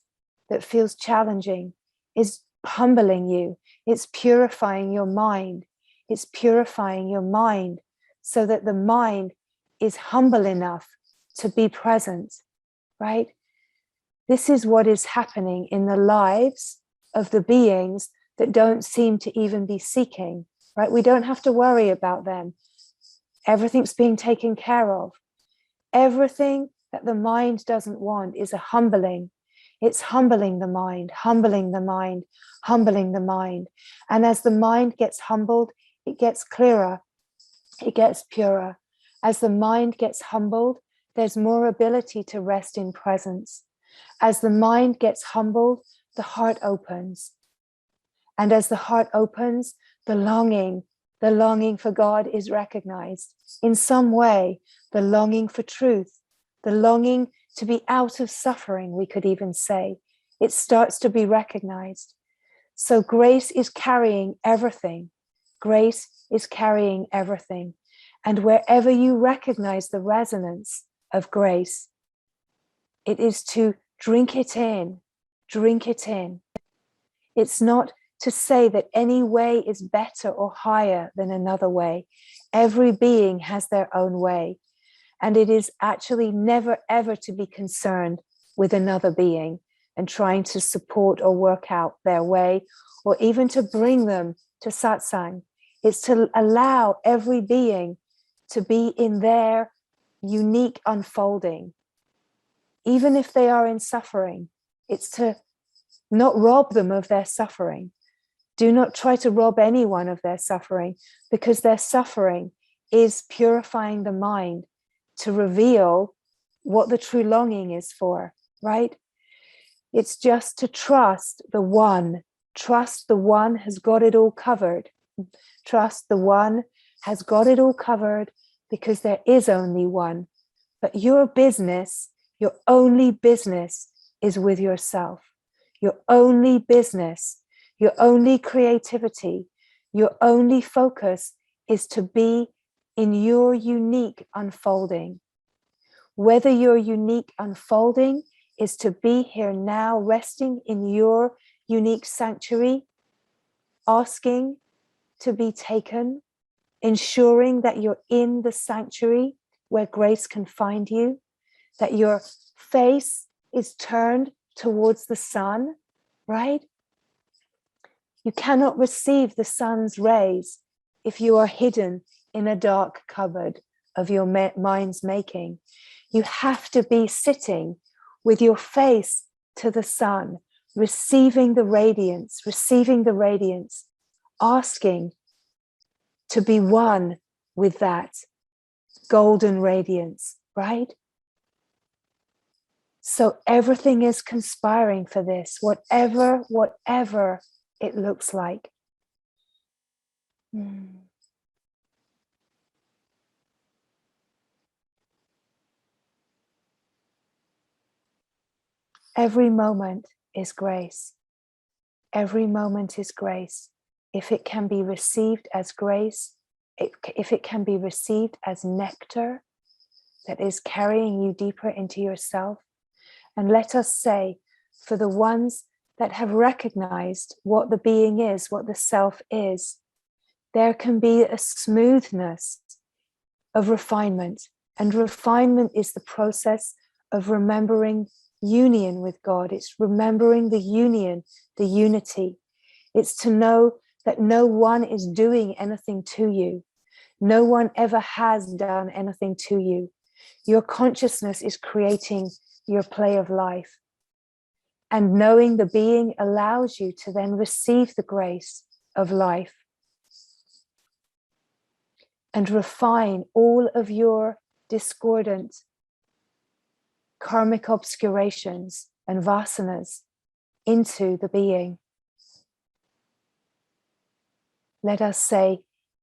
that feels challenging is humbling you. It's purifying your mind. It's purifying your mind so that the mind is humble enough to be present, right? This is what is happening in the lives of the beings that don't seem to even be seeking, right? We don't have to worry about them. Everything's being taken care of. Everything that the mind doesn't want is a humbling. It's humbling the mind, humbling the mind, humbling the mind. And as the mind gets humbled, it gets clearer, it gets purer. As the mind gets humbled, there's more ability to rest in presence. As the mind gets humbled, the heart opens. And as the heart opens, the longing for God is recognized. In some way, the longing for truth, the longing to be out of suffering, we could even say, it starts to be recognized. So grace is carrying everything. Grace is carrying everything. And wherever you recognize the resonance of grace, it is to drink it in, drink it in. It's not to say that any way is better or higher than another way. Every being has their own way. And it is actually never ever to be concerned with another being and trying to support or work out their way, or even to bring them to satsang. It's to allow every being to be in their unique unfolding. Even if they are in suffering, it's to not rob them of their suffering. Do not try to rob anyone of their suffering, because their suffering is purifying the mind to reveal what the true longing is for, right? It's just to trust the one. Trust the one has got it all covered. Trust the one has got it all covered, because there is only one. But your business, your only business is with yourself. Your only business, your only creativity, your only focus is to be in your unique unfolding. Whether your unique unfolding is to be here now, resting in your unique sanctuary, asking to be taken, ensuring that you're in the sanctuary where grace can find you, that your face is turned towards the sun, right? You cannot receive the sun's rays if you are hidden in a dark cupboard of your mind's making. You have to be sitting with your face to the sun, receiving the radiance, asking to be one with that golden radiance, right? So everything is conspiring for this, whatever it looks like. Every moment is grace. Every moment is grace. If it can be received as grace, if it can be received as nectar that is carrying you deeper into yourself. And let us say, for the ones that have recognized what the being is, what the self is, there can be a smoothness of refinement. And refinement is the process of remembering union with God. It's remembering the union, the unity. It's to know that no one is doing anything to you. No one ever has done anything to you. Your consciousness is creating your play of life. And knowing the being allows you to then receive the grace of life and refine all of your discordant karmic obscurations and vasanas into the being. Let us say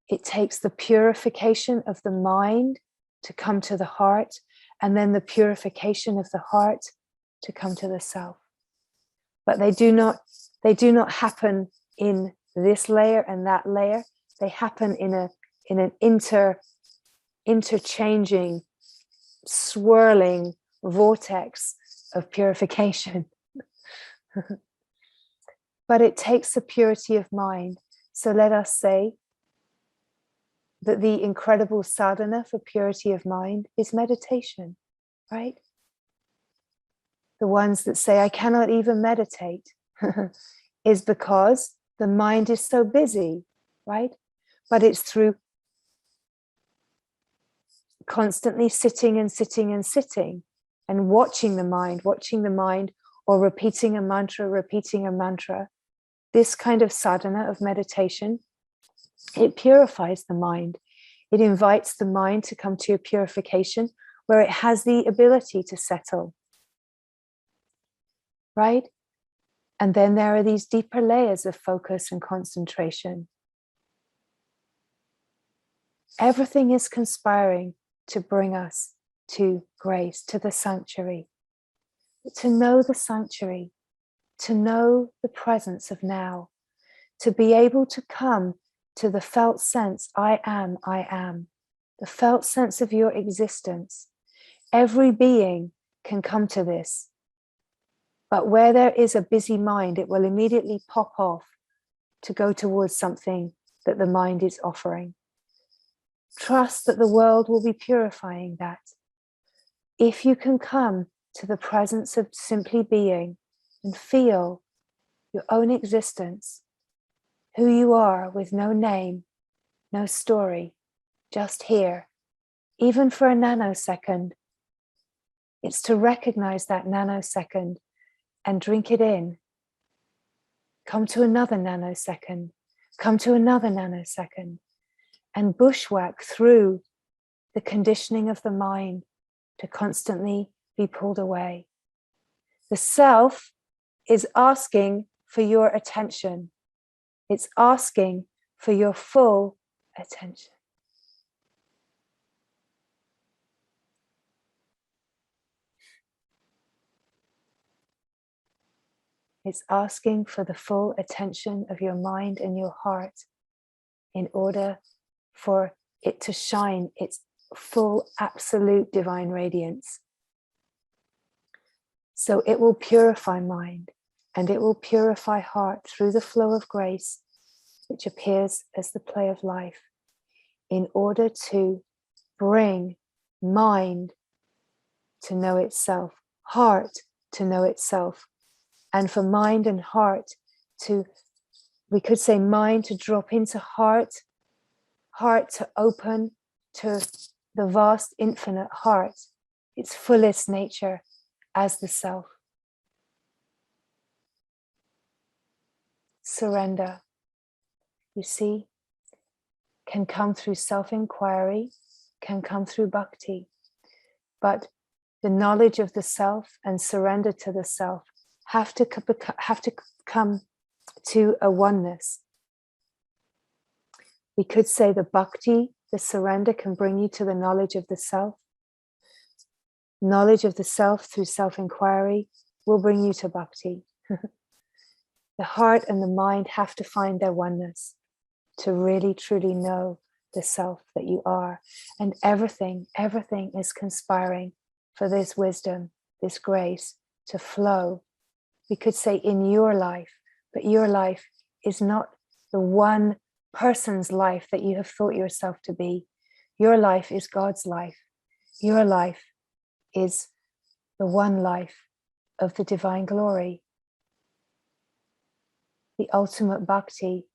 it takes the purification of the mind to come to the heart, and then the purification of the heart to come to the self. But they do not happen in this layer and that layer. They happen in an interchanging, swirling vortex of purification. But it takes the purity of mind. So let us say that the incredible sadhana for purity of mind is meditation, right? The ones that say, I cannot even meditate, is because the mind is so busy, right? But it's through constantly sitting and sitting and sitting and watching the mind, or repeating a mantra. This kind of sadhana of meditation, it purifies the mind. It invites the mind to come to a purification where it has the ability to settle. Right? And then there are these deeper layers of focus and concentration. Everything is conspiring to bring us to grace, to the sanctuary. To know the sanctuary, to know the presence of now, to be able to come to the felt sense, I am, the felt sense of your existence. Every being can come to this. But where there is a busy mind, it will immediately pop off to go towards something that the mind is offering. Trust that the world will be purifying that. If you can come to the presence of simply being and feel your own existence, who you are with no name, no story, just here, even for a nanosecond, it's to recognize that nanosecond and drink it in. Come to another nanosecond, come to another nanosecond, and bushwhack through the conditioning of the mind to constantly be pulled away. The self is asking for your attention. It's asking for your full attention. It's asking for the full attention of your mind and your heart in order for it to shine its full, absolute divine radiance. So it will purify mind and it will purify heart through the flow of grace, which appears as the play of life, in order to bring mind to know itself, heart to know itself, and for mind and heart to, we could say mind to drop into heart, heart to open to the vast infinite heart, its fullest nature as the self. Surrender, you see, can come through self-inquiry, can come through bhakti, but the knowledge of the self and surrender to the self have to come to a oneness. We could say the bhakti, the surrender, can bring you to the knowledge of the self. Knowledge of the self through self-inquiry will bring you to bhakti. The heart and the mind have to find their oneness to really truly know the self that you are. And everything is conspiring for this wisdom, this grace to flow. We could say in your life, but your life is not the one person's life that you have thought yourself to be. Your life is God's life. Your life is the one life of the divine glory. The ultimate bhakti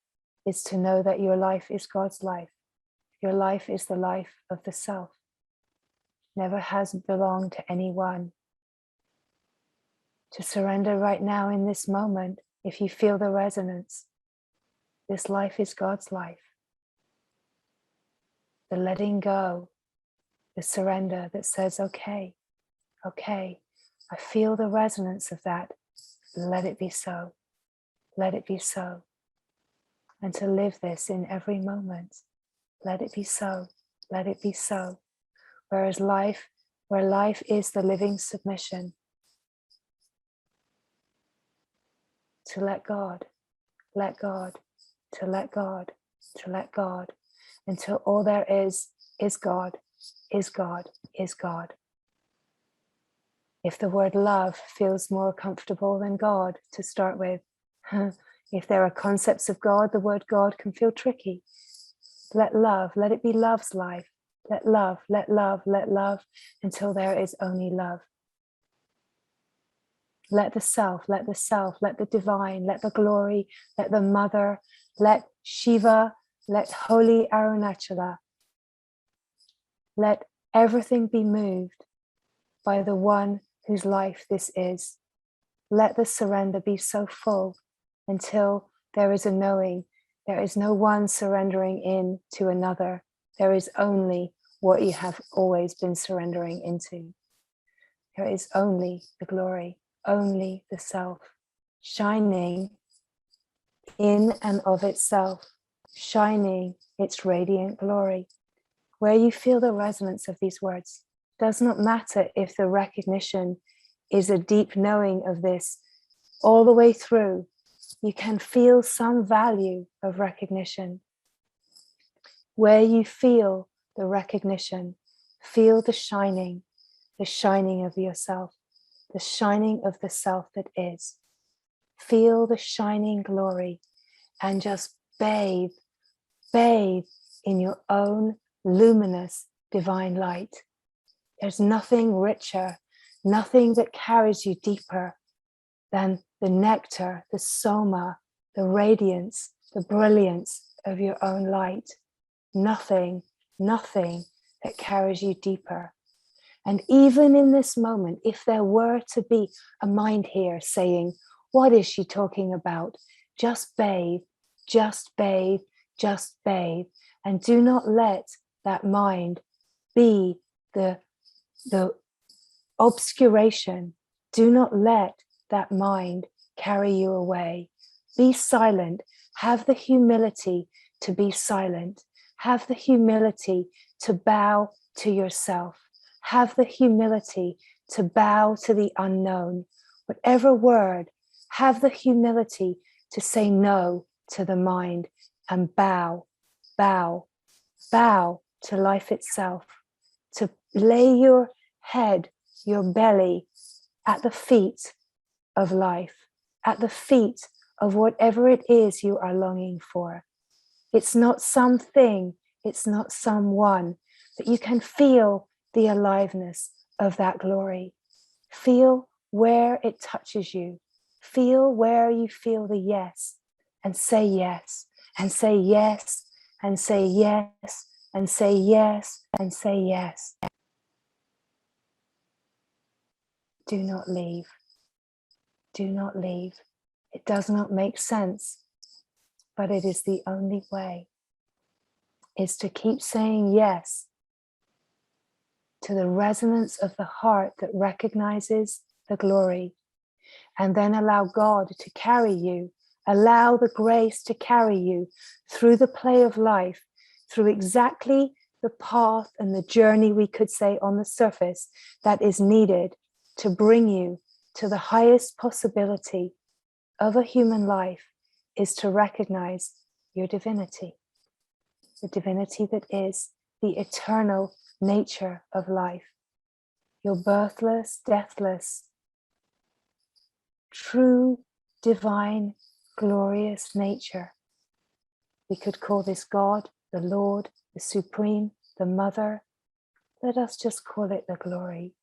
is to know that your life is God's life. Your life is the life of the self. Never has belonged to anyone. To surrender right now in this moment, if you feel the resonance, this life is God's life. The letting go, the surrender that says, okay, I feel the resonance of that. Let it be so. Let it be so. And to live this in every moment. Let it be so. Let it be so. Whereas where life is the living submission, to let God, to let God, to let God, until all there is God, is God, is God. If the word love feels more comfortable than God to start with, if there are concepts of God, the word God can feel tricky. Let it be love's life. Let love, until there is only love. Let the self, let the divine, let the glory, let the mother, let Shiva, let holy Arunachala. Let everything be moved by the one whose life this is. Let the surrender be so full until there is a knowing. There is no one surrendering in to another. There is only what you have always been surrendering into. There is only the glory, only the self. shining in and of itself, shining its radiant glory. Where you feel the resonance of these words, does not matter if the recognition is a deep knowing of this all the way through. You can feel some value of recognition. Where you feel the recognition, feel the shining of yourself, the shining of the self that is. Feel the shining glory and just bathe in your own luminous divine light. There's nothing richer, nothing that carries you deeper than the nectar, the soma, the radiance, the brilliance of your own light. Nothing that carries you deeper. And even in this moment, if there were to be a mind here saying, what is she talking about? Just bathe, just bathe, just bathe. And do not let that mind be the obscuration. Do not let that mind carry you away. Be silent. Have the humility to be silent. Have the humility to bow to yourself. Have the humility to bow to the unknown. Whatever word, have the humility to say no to the mind and bow to life itself, to lay your head, your belly at the feet of life, at the feet of whatever it is you are longing for. It's not something, it's not someone, but you can feel the aliveness of that glory. Feel where it touches you. Feel where you feel the yes, and say yes, and say yes, and say yes, and say yes, and say yes. Do not leave. Do not leave. It does not make sense, but it is the only way, is to keep saying yes to the resonance of the heart that recognizes the glory, and then allow God to carry you, allow the grace to carry you through the play of life, through exactly the path and the journey, we could say, on the surface that is needed to bring you to the highest possibility of a human life, is to recognize your divinity, the divinity that is the eternal nature of life, your birthless, deathless, true, divine, glorious nature. We could call this God, the Lord, the Supreme, the Mother. Let us just call it the glory,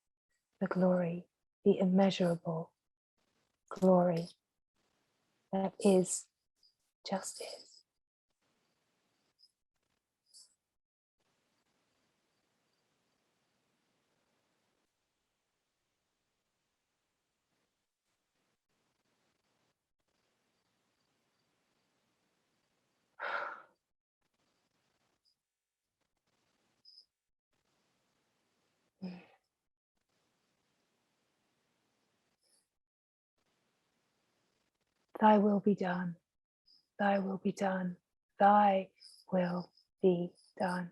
the immeasurable glory that is, just is. Thy will be done. Thy will be done. Thy will be done.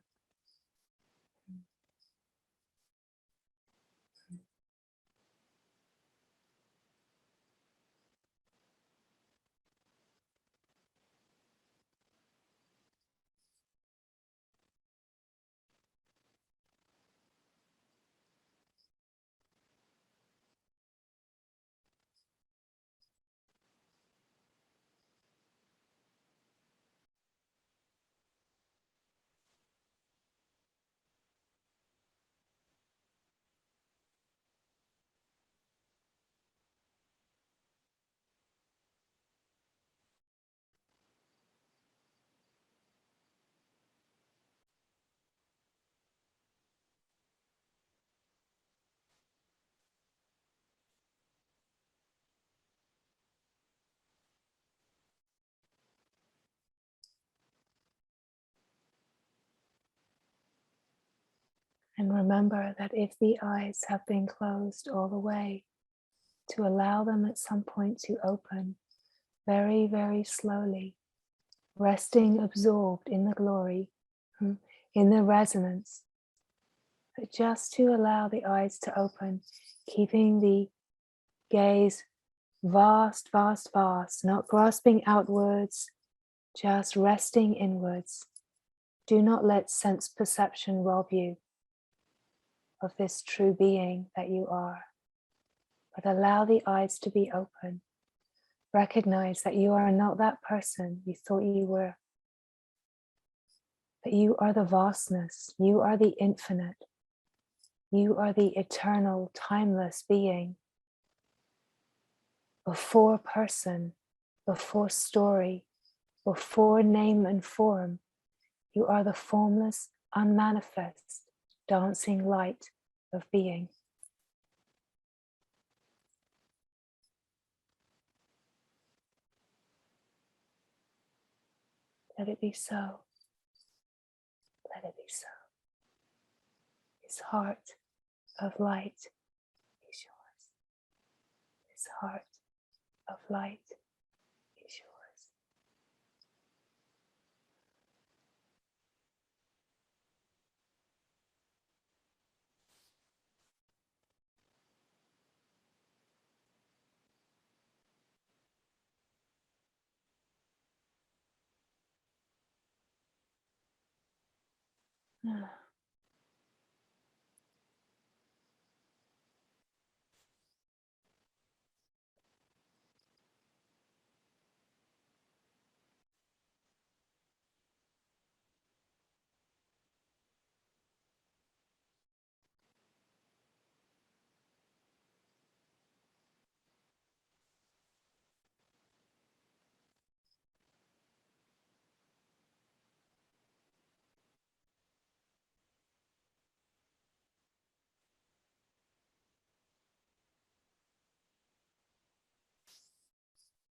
And remember that if the eyes have been closed all the way, to allow them at some point to open very, very slowly, resting absorbed in the glory, in the resonance, but just to allow the eyes to open, keeping the gaze vast, vast, vast, not grasping outwards, just resting inwards. Do not let sense perception rob you of this true being that you are, but allow the eyes to be open. Recognize that you are not that person you thought you were, that you are the vastness, you are the infinite, you are the eternal, timeless being. Before person, before story, before name and form, you are the formless, unmanifest, dancing light of being. Let it be so. Let it be so. This heart of light is yours. This heart of light is yours.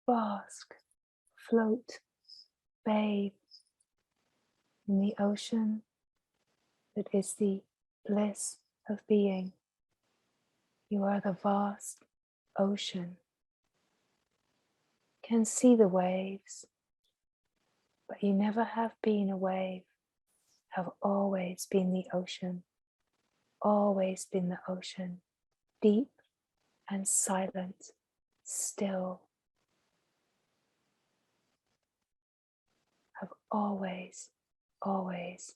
Bask, float, bathe in the ocean that is the bliss of being. You are the vast ocean. You can see the waves, but you never have been a wave, have always been the ocean, always been the ocean, deep and silent, still, have always, always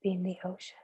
been the ocean.